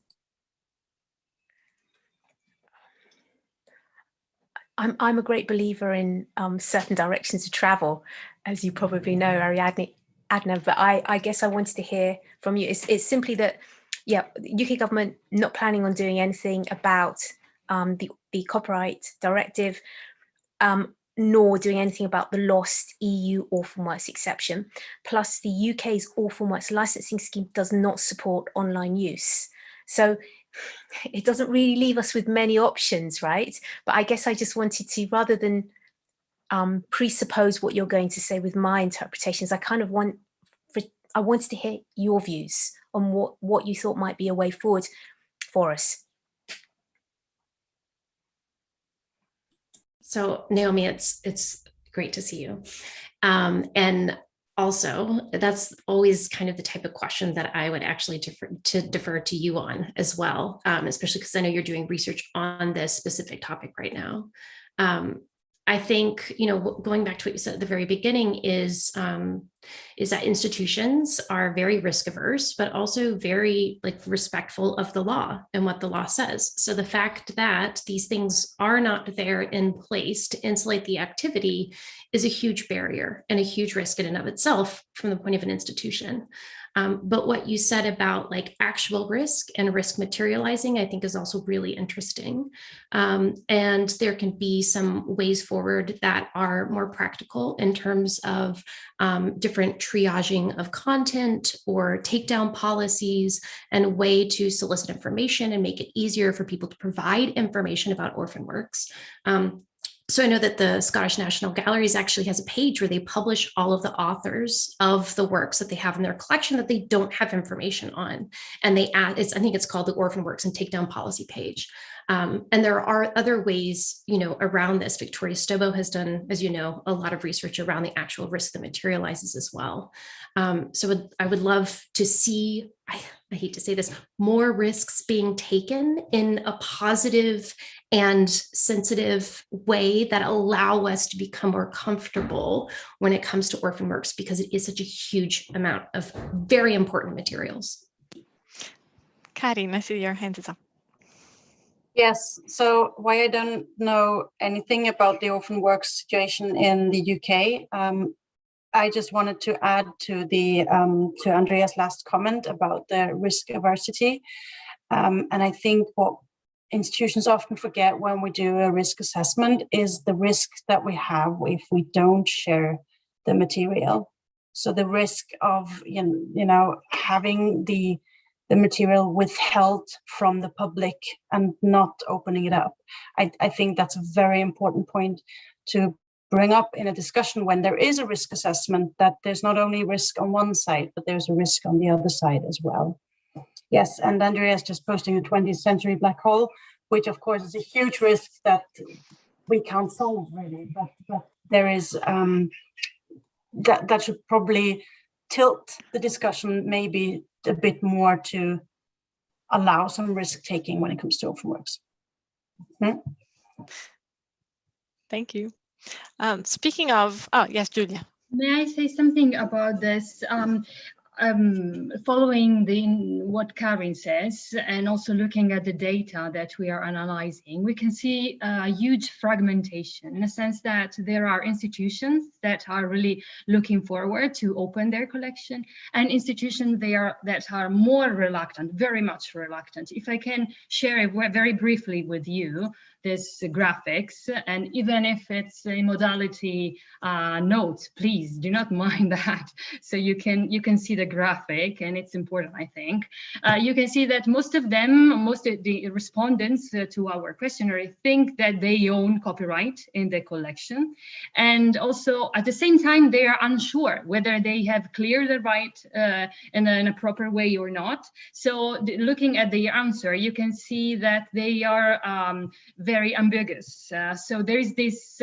I'm a great believer in certain directions to travel, as you probably know, Ariadne, but I guess I wanted to hear from you. It's simply that, yeah, the UK government not planning on doing anything about the copyright directive, nor doing anything about the lost EU orphan works exception. Plus, the UK's orphan works licensing scheme does not support online use. So it doesn't really leave us with many options, right? But I guess I just wanted to, rather than presuppose what you're going to say with my interpretations, I kind of want I wanted to hear your views on what you thought might be a way forward for us. So Naomi, it's great to see you. And also, that's always kind of the type of question that I would actually defer to you on as well, especially because I know you're doing research on this specific topic right now. I think, you know, going back to what you said at the very beginning is that institutions are very risk averse, but also very respectful of the law and what the law says. So the fact that these things are not there in place to insulate the activity is a huge barrier and a huge risk in and of itself from the point of an institution. But what you said about actual risk and risk materializing, I think is also really interesting. And there can be some ways forward that are more practical in terms of different triaging of content or takedown policies and a way to solicit information and make it easier for people to provide information about orphan works. So I know that the Scottish National Galleries actually has a page where they publish all of the authors of the works that they have in their collection that they don't have information on. And they add, I think it's called the Orphan Works and Takedown Policy page. And there are other ways, you know, around this. Victoria Stobo has done, as you know, a lot of research around the actual risk that materializes as well. So I would love to see, I hate to say this, more risks being taken in a positive and sensitive way that allow us to become more comfortable when it comes to orphan works, because it is such a huge amount of very important materials. Karin, I see your hand is up. Yes, so why I don't know anything about the orphan works situation in the UK, I just wanted to add to to Andrea's last comment about the risk aversity. And I think what institutions often forget when we do a risk assessment is the risk that we have if we don't share the material. So the risk of having the material withheld from the public and not opening it up. I think that's a very important point to bring up in a discussion when there is a risk assessment, that there's not only risk on one side, but there's a risk on the other side as well. Yes, and Andrea's just posting a 20th century black hole, which of course is a huge risk that we can't solve really, but there is, that should probably tilt the discussion maybe a bit more to allow some risk taking when it comes to orphan works. Thank you. Speaking of, oh yes, Julia. May I say something about this? Following what Karin says, and also looking at the data that we are analyzing, we can see a huge fragmentation in the sense that there are institutions that are really looking forward to open their collection, and institutions that are more reluctant, very much reluctant. If I can share very briefly with you this graphics, and even if it's a modality note, please do not mind that. So you can see the graphic, and it's important, I think. You can see that most of the respondents to our questionnaire think that they own copyright in the collection, and also at the same time they are unsure whether they have cleared the right in a proper way or not. So looking at the answer, you can see that they are very ambiguous. So there is this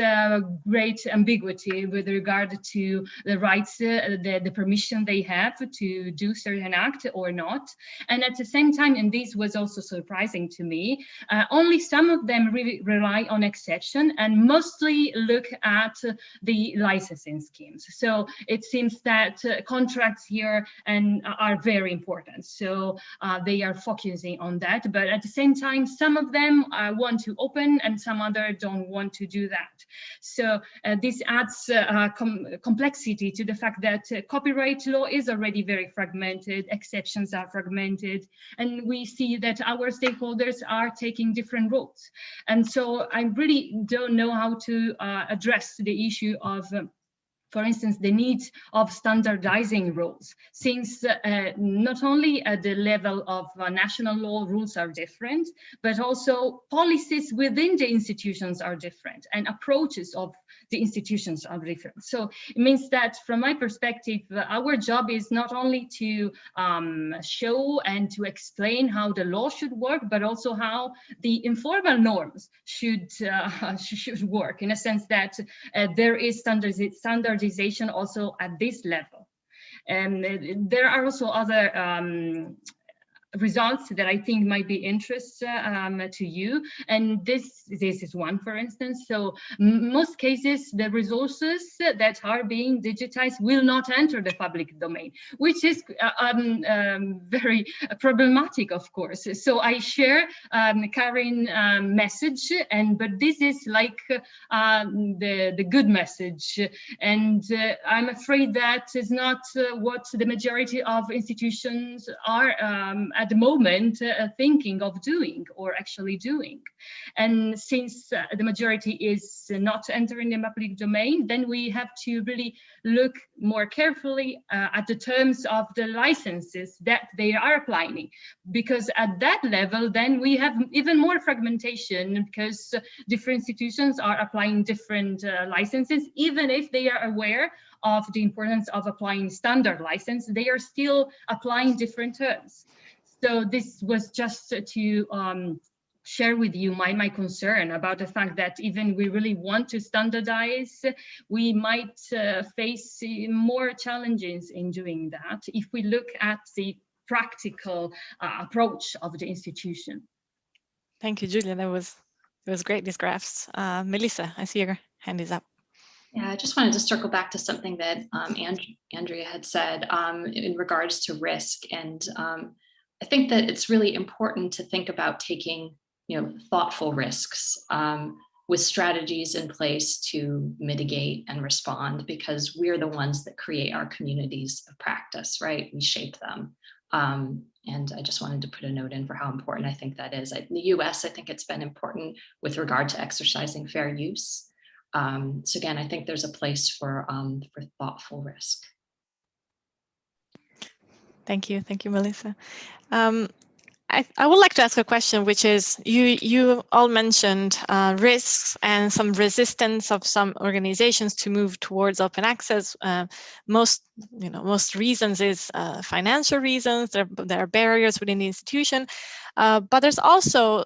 great ambiguity with regard to the rights, the permission they have to do certain act or not. And at the same time, and this was also surprising to me, only some of them really rely on exception and mostly look at the licensing schemes. So it seems that contracts here are very important. So they are focusing on that, but at the same time, some of them want to open and some other don't want to do that. So this adds complexity to the fact that copyright law is already very fragmented, exceptions are fragmented, and we see that our stakeholders are taking different routes. And so I really don't know how to address the issue of for instance, the need of standardizing rules, since not only at the level of national law, rules are different, but also policies within the institutions are different and approaches of the institutions are different. So it means that from my perspective, our job is not only to show and to explain how the law should work, but also how the informal norms should work, in a sense that there is standardization also at this level. And there are also other results that I think might be interest to you, and this is one, for instance. So most cases, the resources that are being digitized will not enter the public domain, which is very problematic, of course. So I share Karin's message, but this is like the good message, and I'm afraid that is not what the majority of institutions are at the moment thinking of doing or actually doing. And since the majority is not entering the public domain, then we have to really look more carefully at the terms of the licenses that they are applying, because at that level then we have even more fragmentation, because different institutions are applying different licenses. Even if they are aware of the importance of applying standard license, they are still applying different terms. So this was just to share with you my concern about the fact that even we really want to standardize, we might face more challenges in doing that if we look at the practical approach of the institution. Thank you, Julia. That was great, these graphs. Melissa, I see your hand is up. Yeah, I just wanted to circle back to something that Andrea had said in regards to risk. And I think that it's really important to think about taking, thoughtful risks with strategies in place to mitigate and respond, because we're the ones that create our communities of practice, right? We shape them. And I just wanted to put a note in for how important I think that is. In the US, I think it's been important with regard to exercising fair use. So again, I think there's a place for thoughtful risk. Thank you, Melissa. I would like to ask a question, which is, you all mentioned risks and some resistance of some organizations to move towards open access. Most reasons is financial reasons. There are barriers within the institution, but there's also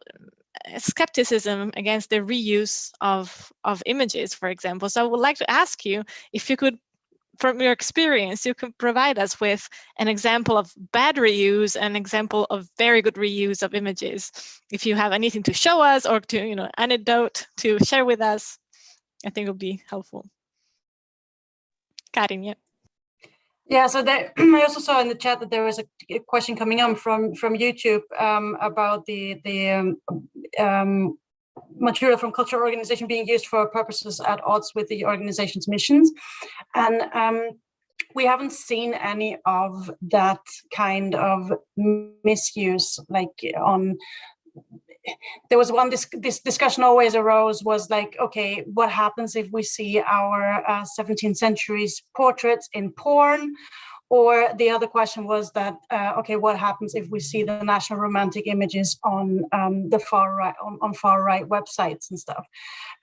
skepticism against the reuse of images, for example. So I would like to ask you if you could, from your experience, you can provide us with an example of bad reuse, an example of very good reuse of images. If you have anything to show us or to, anecdote to share with us, I think it would be helpful. Karin, yeah. Yeah, so I also saw in the chat that there was a question coming on from YouTube about the material from cultural organization being used for purposes at odds with the organization's missions. And we haven't seen any of that kind of misuse, like there was one, this discussion always arose, was like, okay, what happens if we see our 17th century's portraits in porn? Or the other question was that, okay, what happens if we see the national romantic images on the far right, on far right websites and stuff?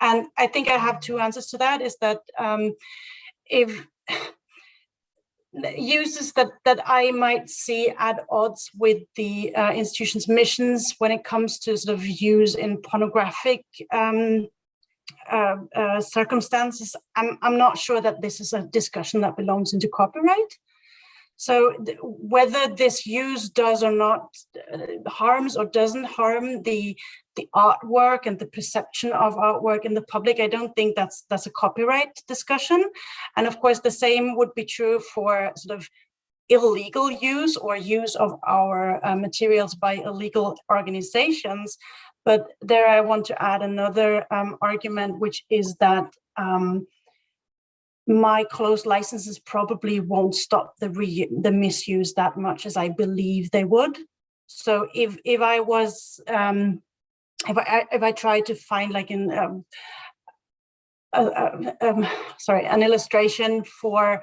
And I think I have two answers to that. Is that if uses that I might see at odds with the institution's missions when it comes to sort of use in pornographic circumstances, I'm not sure that this is a discussion that belongs into copyright. So whether this use does or not harms or doesn't harm the artwork and the perception of artwork in the public, I don't think that's a copyright discussion. And of course, the same would be true for sort of illegal use or use of our materials by illegal organizations. But there I want to add another argument, which is that my closed licenses probably won't stop the misuse that much as I believe they would. So if I was if I tried to find like an illustration for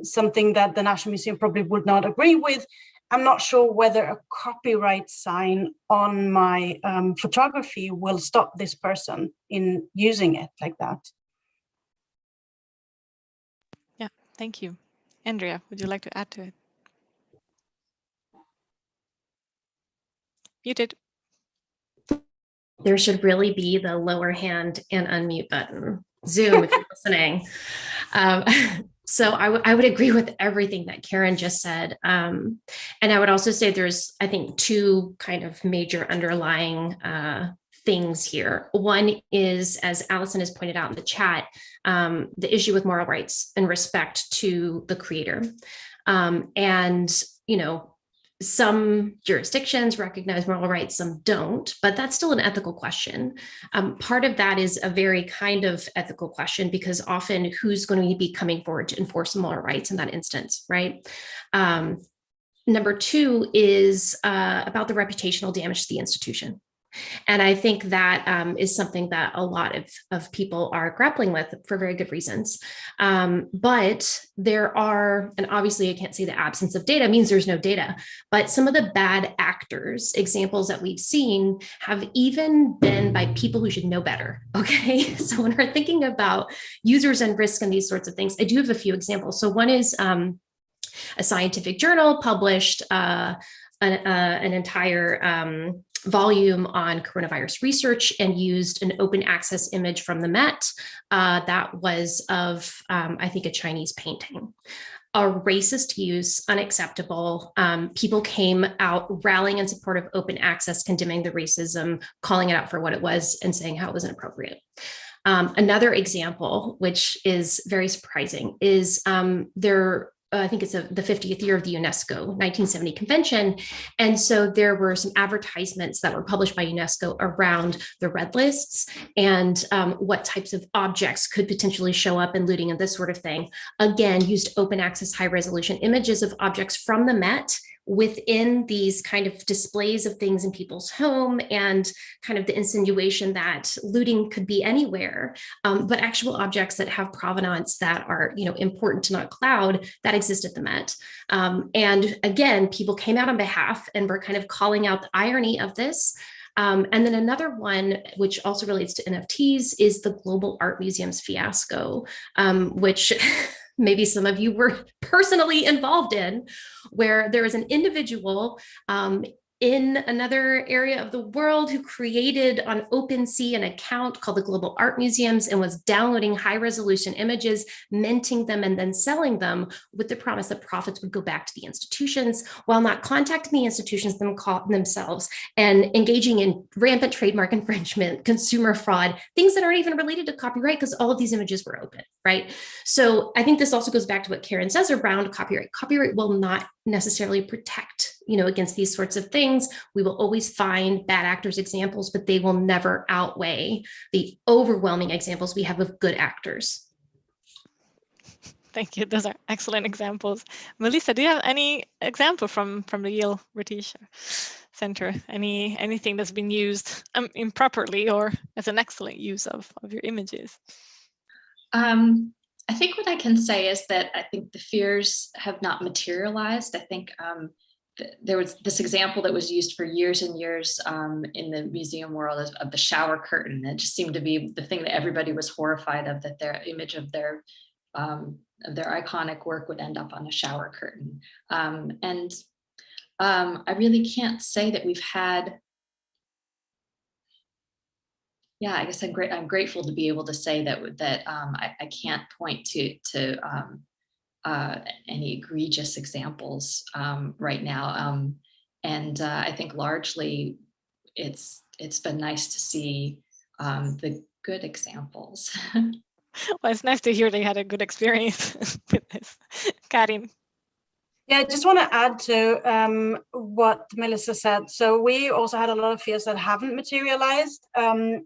something that the National Museum probably would not agree with. I'm not sure whether a copyright sign on my photography will stop this person in using it like that. Yeah, thank you. Andrea, would you like to add to it? Muted. There should really be the lower hand and unmute button. Zoom, if you're listening. So I would agree with everything that Karen just said. And I would also say there's, I think, two kind of major underlying things here. One is, as Allison has pointed out in the chat, the issue with moral rights and respect to the creator. And, you know, some jurisdictions recognize moral rights, some don't, but that's still an ethical question. Part of that is a very kind of ethical question, because often who's going to be coming forward to enforce moral rights in that instance, right? Number two is about the reputational damage to the institution. And I think that is something that a lot of people are grappling with for very good reasons. But there are, and obviously I can't say the absence of data means there's no data, but some of the bad actors, examples that we've seen, have even been by people who should know better, okay? So when we're thinking about users and risk and these sorts of things, I do have a few examples. So one is a scientific journal published an entire volume on coronavirus research and used an open access image from the Met that was of, I think, a Chinese painting. A racist use, unacceptable. People came out rallying in support of open access, condemning the racism, calling it out for what it was, and saying how it was inappropriate. Another example, which is very surprising, is I think it's the 50th year of the UNESCO 1970 convention. And so there were some advertisements that were published by UNESCO around the red lists and what types of objects could potentially show up in looting and this sort of thing. Again, used open access, high resolution images of objects from the Met within these kind of displays of things in people's home, and kind of the insinuation that looting could be anywhere, but actual objects that have provenance that are, you know, important to not cloud, that exist at the Met. And again, people came out on behalf and were kind of calling out the irony of this. And then another one, which also relates to NFTs, is the Global Art Museum's fiasco, which maybe some of you were personally involved in, where there is an individual in another area of the world who created on OpenSea an account called the Global Art Museums and was downloading high resolution images, minting them, and then selling them with the promise that profits would go back to the institutions, while not contacting the institutions themselves and engaging in rampant trademark infringement, consumer fraud, things that aren't even related to copyright, because all of these images were open, right? So I think this also goes back to what Karen says around copyright. Copyright will not necessarily protect, you know, against these sorts of things. We will always find bad actors examples, but they will never outweigh the overwhelming examples we have of good actors. Thank you. Those are excellent examples. Melissa, do you have any example from the Yale British Center? Anything that's been used improperly or as an excellent use of your images? I think what I can say is that I think the fears have not materialized. I think there was this example that was used for years and years in the museum world of the shower curtain. It just seemed to be the thing that everybody was horrified of, that their image of their iconic work would end up on a shower curtain. And I really can't say that we've had. Yeah, I guess I'm grateful to be able to say that I can't point to any egregious examples right now. And I think largely it's been nice to see the good examples. Well, it's nice to hear they had a good experience with this. Karin. Yeah, I just want to add to what Melissa said. So we also had a lot of fears that haven't materialized. And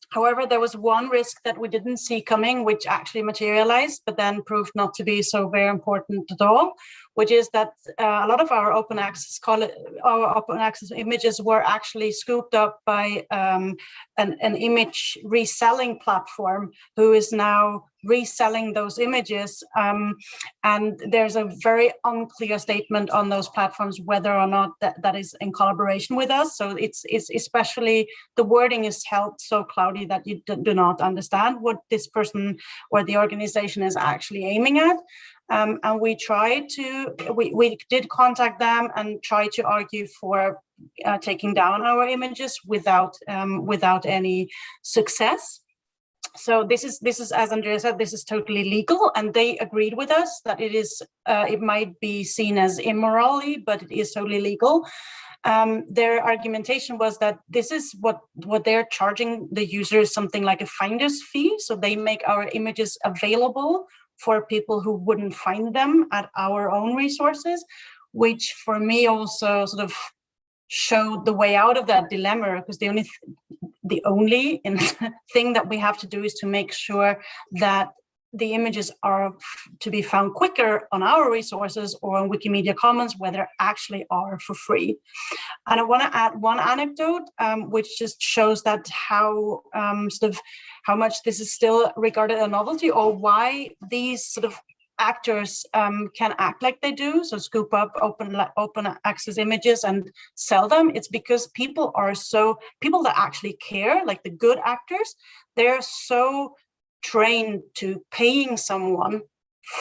However, there was one risk that we didn't see coming, which actually materialized, but then proved not to be so very important at all, which is that a lot of our open access images were actually scooped up by an image reselling platform who is now reselling those images. And there's a very unclear statement on those platforms whether or not that is in collaboration with us. So it's especially, the wording is held so cloudy that you do not understand what this person or the organization is actually aiming at. And we tried to, we did contact them and try to argue for taking down our images without any success. So this is, as Andrea said, this is totally legal, and they agreed with us that it is, it might be seen as immorally, but it is totally legal. Their argumentation was that this is what they're charging the users, something like a finder's fee. So they make our images available for people who wouldn't find them at our own resources, which for me also sort of showed the way out of that dilemma, because the only thing that we have to do is to make sure that the images are to be found quicker on our resources or on Wikimedia Commons, where they actually are for free. And I want to add one anecdote, which just shows that how how much this is still regarded a novelty, or why these sort of actors can act like they do, so scoop up open access images and sell them. It's because people that actually care, like the good actors, they're so trained to paying someone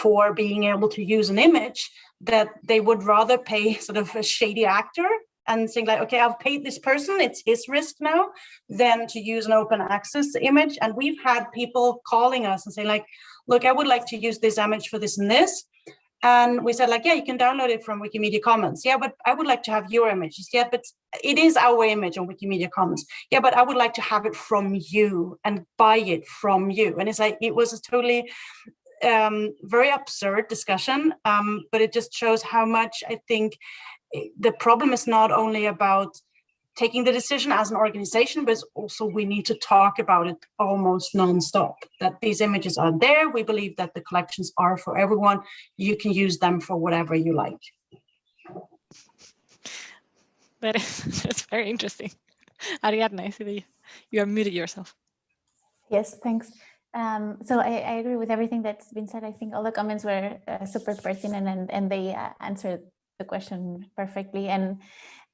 for being able to use an image that they would rather pay sort of a shady actor and think like, okay, I've paid this person, it's his risk now, than to use an open access image. And we've had people calling us and saying like, look, I would like to use this image for this and this. And we said like, yeah, you can download it from Wikimedia Commons. Yeah, but I would like to have your images. Yeah, but it is our image on Wikimedia Commons. Yeah, but I would like to have it from you and buy it from you. And it's like, it was a totally very absurd discussion, but it just shows how much I think the problem is not only about taking the decision as an organization, but also we need to talk about it almost nonstop, that these images are there. We believe that the collections are for everyone. You can use them for whatever you like. That's very interesting. Ariadna, I see that you have muted yourself. Yes, thanks. So I agree with everything that's been said. I think all the comments were super pertinent, and they answered the question perfectly. And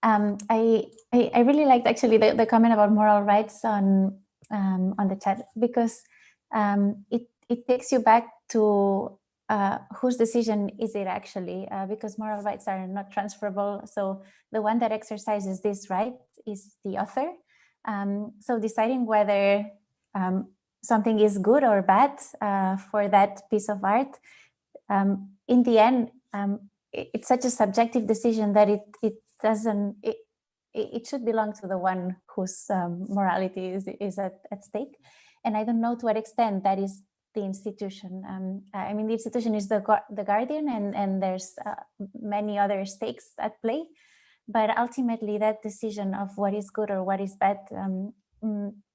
I really liked actually the comment about moral rights on the chat, because it takes you back to whose decision is it actually, because moral rights are not transferable. So the one that exercises this right is the author. So deciding whether something is good or bad for that piece of art, in the end, it's such a subjective decision that it should belong to the one whose morality is at stake. And I don't know to what extent that is the institution. I mean, the institution is the guardian, and there's many other stakes at play. But ultimately, that decision of what is good or what is bad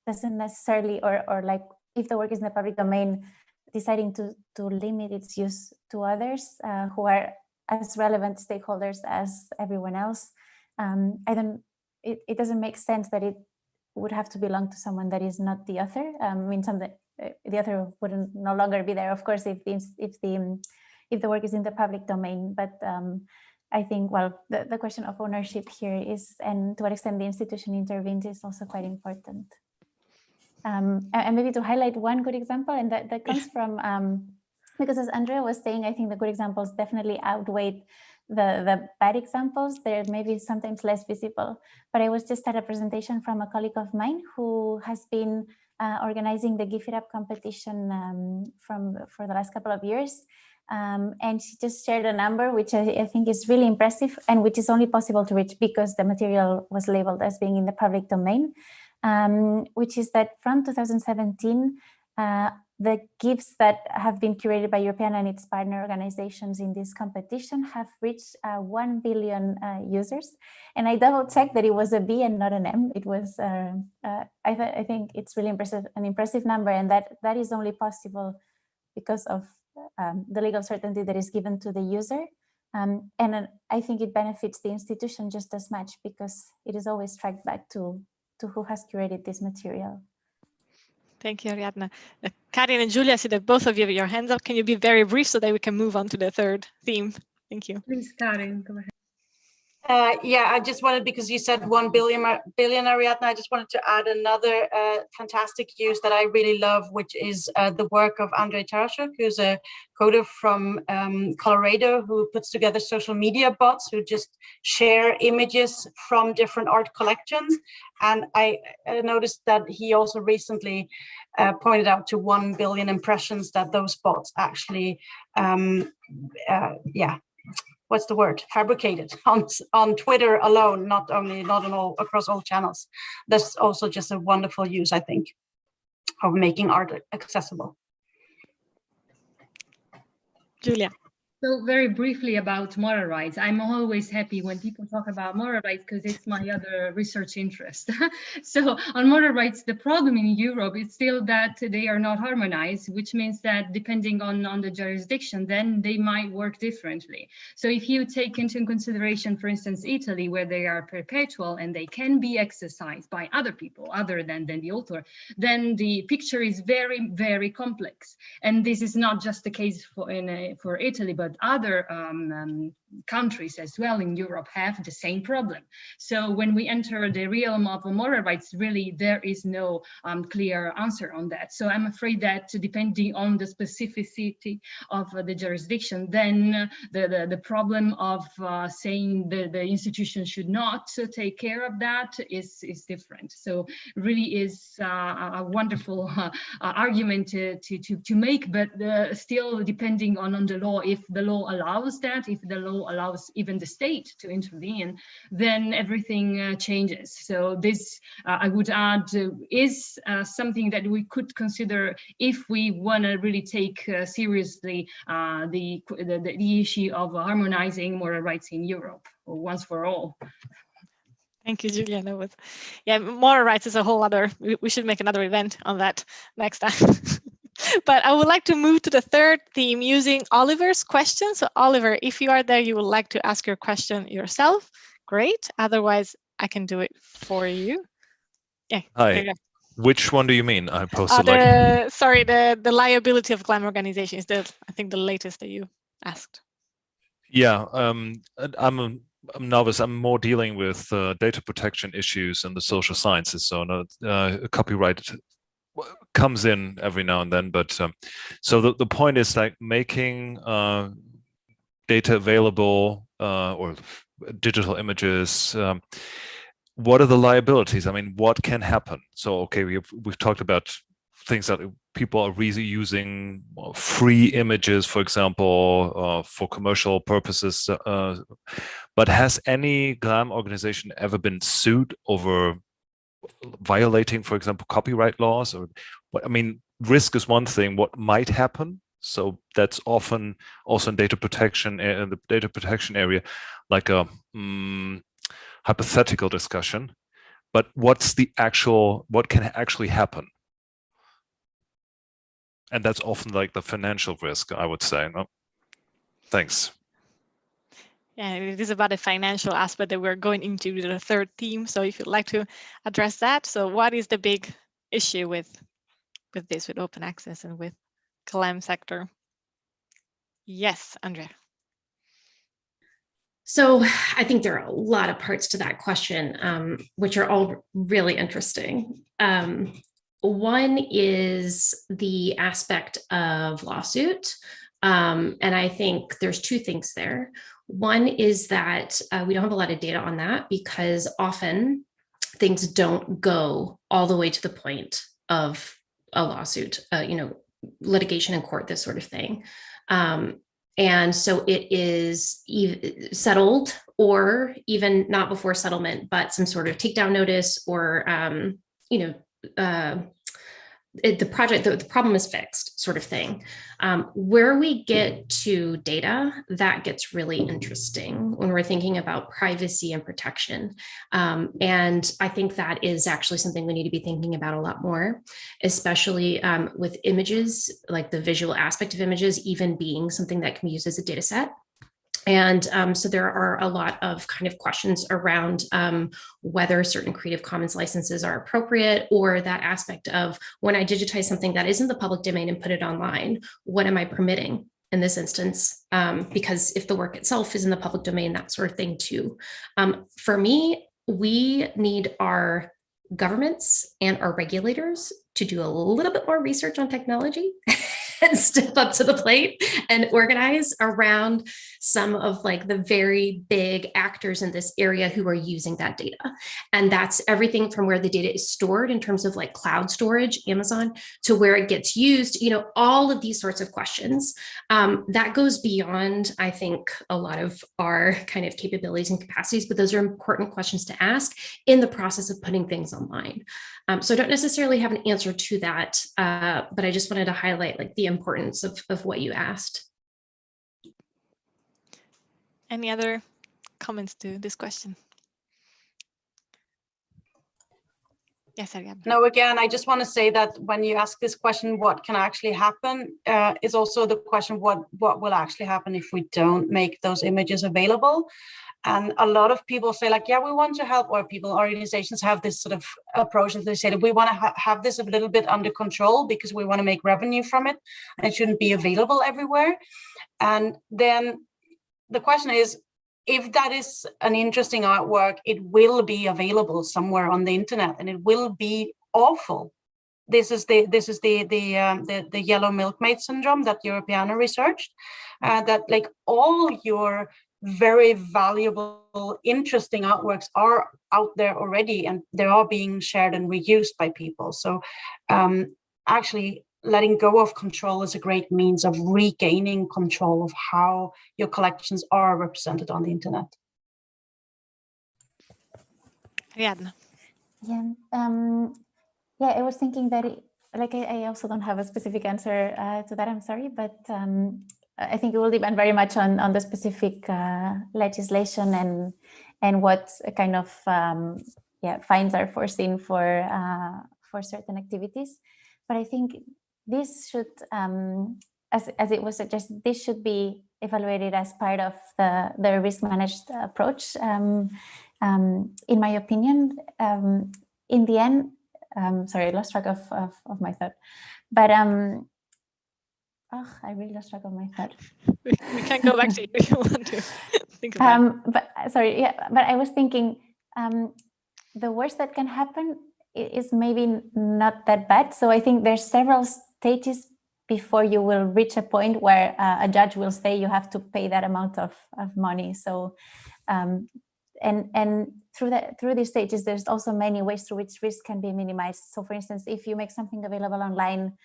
doesn't necessarily, or like if the work is in the public domain, deciding to limit its use to others who are as relevant stakeholders as everyone else. It doesn't make sense that it would have to belong to someone that is not the author. I mean, the author wouldn't no longer be there, of course, if the work is in the public domain. But I think, well, the question of ownership here is, and to what extent the institution intervenes, is also quite important. And maybe to highlight one good example, and that comes from, because as Andrea was saying, I think the good examples definitely outweigh the bad examples. They're maybe sometimes less visible. But I was just at a presentation from a colleague of mine who has been organizing the Give It Up competition for the last couple of years. And she just shared a number, which I think is really impressive, and which is only possible to reach because the material was labeled as being in the public domain, which is that from 2017, the gifts that have been curated by European and its partner organizations in this competition have reached 1 billion users. And I double checked that it was a B and not an M. It was, I think it's really impressive, an impressive number, and that is only possible because of the legal certainty that is given to the user. And I think it benefits the institution just as much because it is always tracked back to who has curated this material. Thank you, Ariadna. Karin and Julia, I see that both of you have your hands up. Can you be very brief so that we can move on to the third theme? Thank you. Please, Karin, go ahead. Yeah, I just wanted, because you said 1 billion, Ariadna, I just wanted to add another fantastic use that I really love, which is the work of Andrei Tarashuk, who's a coder from Colorado, who puts together social media bots who just share images from different art collections. And I noticed that he also recently pointed out to 1 billion impressions that those bots actually, what's the word? Fabricated on Twitter alone, not across all channels. That's also just a wonderful use, I think, of making art accessible. Julia. So very briefly about moral rights. I'm always happy when people talk about moral rights because it's my other research interest. So on moral rights, the problem in Europe is still that they are not harmonized, which means that depending on the jurisdiction, then they might work differently. So if you take into consideration, for instance, Italy, where they are perpetual and they can be exercised by other people other than the author, then the picture is very, very complex. And this is not just the case for Italy, but other countries as well in Europe have the same problem. So when we enter the realm of moral rights, really there is no clear answer on that. So I'm afraid that depending on the specificity of the jurisdiction, then the problem of saying the institution should not take care of that is different. So really is a wonderful argument to make, but still depending on the law, if the law allows that, if the law allows even the state to intervene, then everything changes. So this, I would add, is something that we could consider if we want to really take seriously the issue of harmonizing moral rights in Europe once for all. Thank you, Julia. Yeah, moral rights is a whole other, we should make another event on that next time. But I would like to move to the third theme using Oliver's question. So Oliver, if you are there, you would like to ask your question yourself, great. Otherwise, I can do it for you. Yeah. Hi. Which one do you mean? I posted sorry, the liability of GLAM organization is I think the latest that you asked. Yeah, I'm a novice. I'm more dealing with data protection issues in the social sciences. So copyright comes in every now and then, but so the point is like making data available or digital images. What are the liabilities? I mean, what can happen? So okay, we've talked about things that people are really using free images, for example, for commercial purposes. But has any GLAM organization ever been sued over violating, for example, copyright laws? Or what? I mean, risk is one thing. What might happen? So that's often also in data protection, in the data protection area, like a hypothetical discussion. But what's the actual? What can actually happen? And that's often like the financial risk, I would say. No? Thanks. Yeah, it is about the financial aspect that we're going into the third theme. So if you'd like to address that. So what is the big issue with this, with open access and with GLAM sector? Yes, Andrea. So I think there are a lot of parts to that question, which are all really interesting. One is the aspect of lawsuit. And I think there's two things there. One is that we don't have a lot of data on that because often things don't go all the way to the point of a lawsuit, litigation in court, this sort of thing. And so it is settled or even not before settlement, but some sort of takedown notice or, the problem is fixed, sort of thing. Where we get to data, that gets really interesting when we're thinking about privacy and protection. And I think that is actually something we need to be thinking about a lot more, especially with images, like the visual aspect of images, even being something that can be used as a data set. And so there are a lot of kind of questions around whether certain Creative Commons licenses are appropriate, or that aspect of when I digitize something that is in the public domain and put it online, what am I permitting in this instance? Because if the work itself is in the public domain, that sort of thing too. For me, we need our governments and our regulators to do a little bit more research on technology and step up to the plate and organize around some of like the very big actors in this area who are using that data. And that's everything from where the data is stored in terms of like cloud storage, Amazon, to where it gets used, you know, all of these sorts of questions. That goes beyond, I think, a lot of our kind of capabilities and capacities, but those are important questions to ask in the process of putting things online. So I don't necessarily have an answer to that, but I just wanted to highlight like the importance of what you asked. Any other comments to this question? Yes, Ariadne. No, again, I just want to say that when you ask this question, what can actually happen, is also the question, what will actually happen if we don't make those images available? And a lot of people say like, yeah, we want to help, or organizations have this sort of approach that they say that we want to have this a little bit under control because we want to make revenue from it and it shouldn't be available everywhere. And then the question is, if that is an interesting artwork, it will be available somewhere on the internet and it will be awful. This is the yellow milkmaid syndrome that Europeana researched, that like all your very valuable, interesting artworks are out there already and they are being shared and reused by people. So actually letting go of control is a great means of regaining control of how your collections are represented on the internet. Ariadne. Yeah, yeah, I was thinking that I also don't have a specific answer to that, I'm sorry, but I think it will depend very much on the specific legislation and what kind of fines are foreseen for certain activities. But I think this should, as it was suggested, this should be evaluated as part of the risk managed approach. In my opinion, in the end, sorry, I lost track of my thought, but I really lost track of my thought. We can go back to you if you want to think about it. But sorry, yeah, but I was thinking the worst that can happen is maybe not that bad. So I think there's several stages before you will reach a point where a judge will say you have to pay that amount of money. So and through these stages, there's also many ways through which risk can be minimized. So for instance, if you make something available online,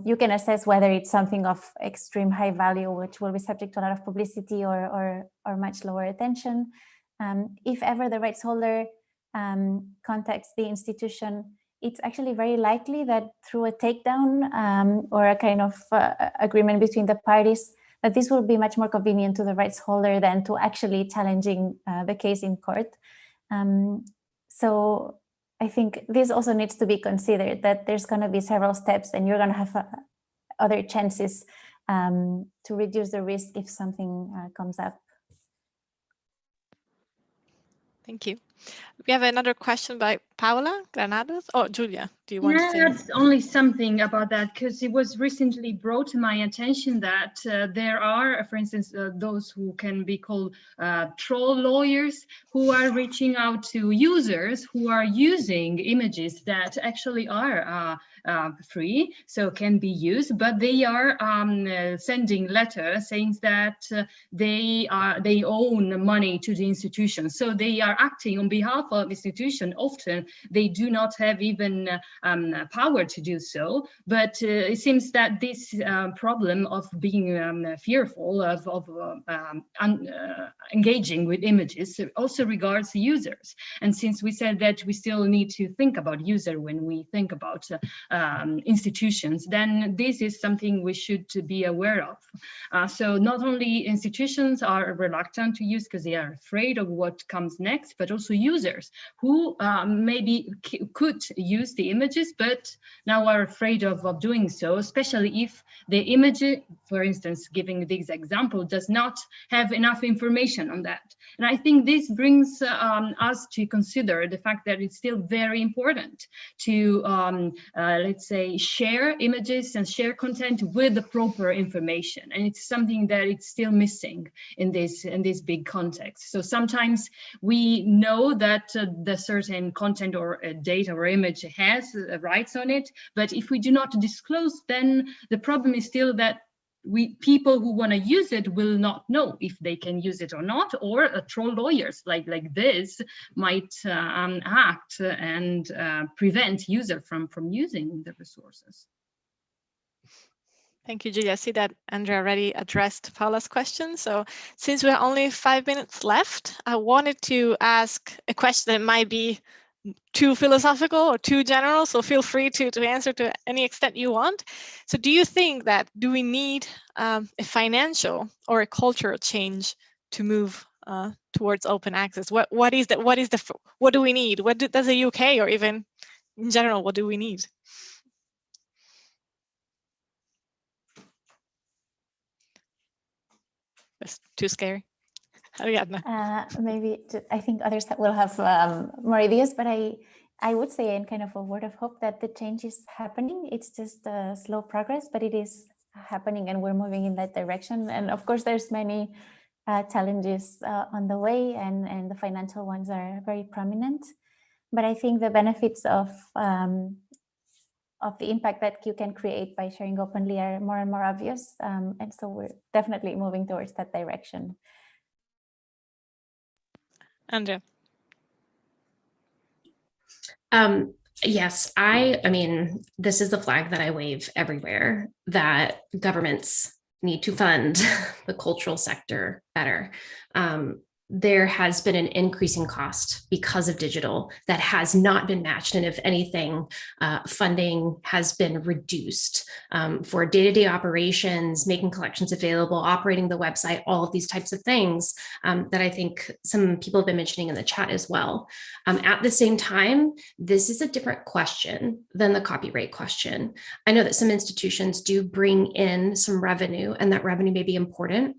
you can assess whether it's something of extreme high value, which will be subject to a lot of publicity or much lower attention. If ever the rights holder contacts the institution, it's actually very likely that through a takedown or a kind of agreement between the parties, that this will be much more convenient to the rights holder than to actually challenging the case in court. So I think this also needs to be considered, that there's going to be several steps and you're going to have other chances to reduce the risk if something comes up. Thank you. We have another question by Paula Granados. Oh, Julia, do you want to say? That's only something about that, because it was recently brought to my attention that there are, for instance, those who can be called troll lawyers who are reaching out to users who are using images that actually are free, so can be used, but they are sending letters saying that they own money to the institution. So they are acting on on behalf of institutions, often they do not have even power to do so. But it seems that this problem of being fearful of engaging with images also regards users. And since we said that we still need to think about user when we think about institutions, then this is something we should be aware of. So not only institutions are reluctant to use because they are afraid of what comes next, but also users who maybe could use the images, but now are afraid of doing so, especially if the image, for instance, giving this example, does not have enough information on that. And I think this brings us to consider the fact that it's still very important to, let's say, share images and share content with the proper information. And it's something that it's still missing in this big context. So sometimes we know that the certain content or data or image has rights on it, but if we do not disclose, then the problem is still that people who want to use it will not know if they can use it or not, or troll lawyers like this might act and prevent user from using the resources. Thank you, Julia. I see that Andrea already addressed Paula's question. So since we have only 5 minutes left, I wanted to ask a question that might be too philosophical or too general, so feel free to answer to any extent you want. So do you think that, do we need a financial or a cultural change to move towards open access? What do we need? What does the UK, or even in general, what do we need? That's too scary. Maybe I think others will have more ideas, but I would say, in kind of a word of hope, that the change is happening. It's just a slow progress, but it is happening and we're moving in that direction. And of course, there's many challenges on the way, and the financial ones are very prominent. But I think the benefits of the impact that you can create by sharing openly are more and more obvious. And so we're definitely moving towards that direction. Andrea. Yes, I mean, this is the flag that I wave everywhere, that governments need to fund the cultural sector better. There has been an increasing cost because of digital that has not been matched. And if anything, funding has been reduced for day-to-day operations, making collections available, operating the website, all of these types of things that I think some people have been mentioning in the chat as well. At the same time, this is a different question than the copyright question. I know that some institutions do bring in some revenue, and that revenue may be important,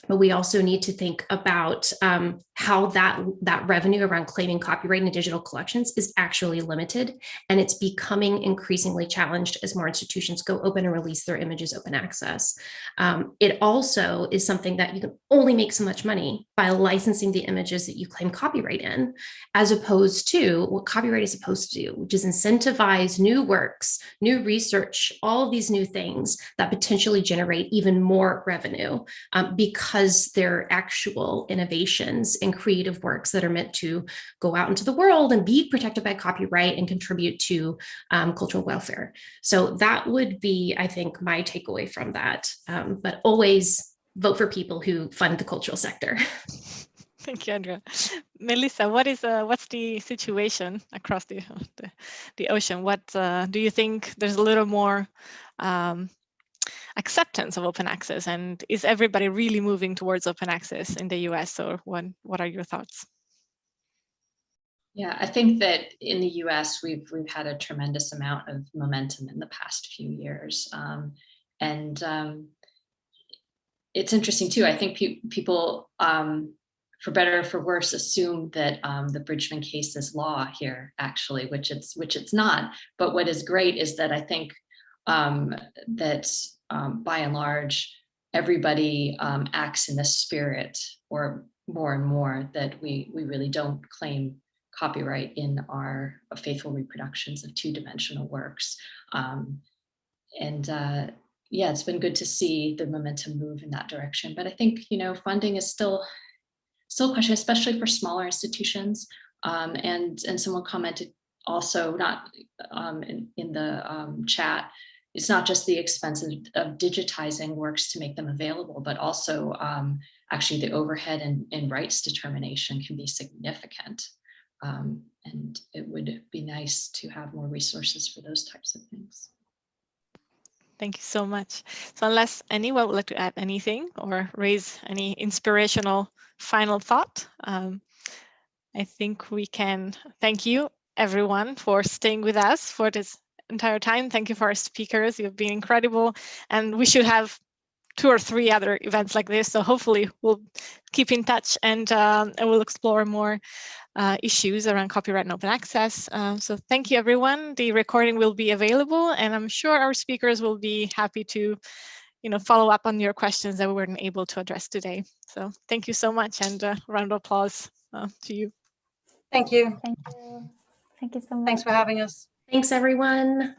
but we also need to think about how that revenue around claiming copyright in digital collections is actually limited, and it's becoming increasingly challenged as more institutions go open and release their images open access. It also is something that you can only make so much money by licensing the images that you claim copyright in, as opposed to what copyright is supposed to do, which is incentivize new works, new research, all of these new things that potentially generate even more revenue because they're actual innovations and creative works that are meant to go out into the world and be protected by copyright and contribute to cultural welfare. So that would be, I think, my takeaway from that. But always vote for people who fund the cultural sector. Thank you, Andrea. Melissa, what's the situation across the ocean? What do you think? There's a little more acceptance of open access, and is everybody really moving towards open access in the US, or what are your thoughts? Yeah, I think that in the US, we've had a tremendous amount of momentum in the past few years. It's interesting too. I think people, for better or for worse, assume that the Bridgman case is law here, actually, which it's not. But what is great is that I think that by and large, everybody acts in the spirit, or more and more, that we really don't claim copyright in our faithful reproductions of two-dimensional works. Yeah, it's been good to see the momentum move in that direction. But I think, funding is still a question, especially for smaller institutions. And someone commented also, not in the chat, it's not just the expense of digitizing works to make them available, but also actually the overhead and rights determination can be significant. And it would be nice to have more resources for those types of things. Thank you so much. So unless anyone would like to add anything or raise any inspirational final thought, I think we can thank you everyone for staying with us for this entire time. Thank you for our speakers. You've been incredible, and we should have 2 or 3 other events like this. So hopefully we'll keep in touch and we'll explore more issues around copyright and open access. So thank you, everyone. The recording will be available, and I'm sure our speakers will be happy to, follow up on your questions that we weren't able to address today. So thank you so much, and a round of applause to you. Thank you. Thank you. Thank you so much. Thanks for having us. Thanks, everyone.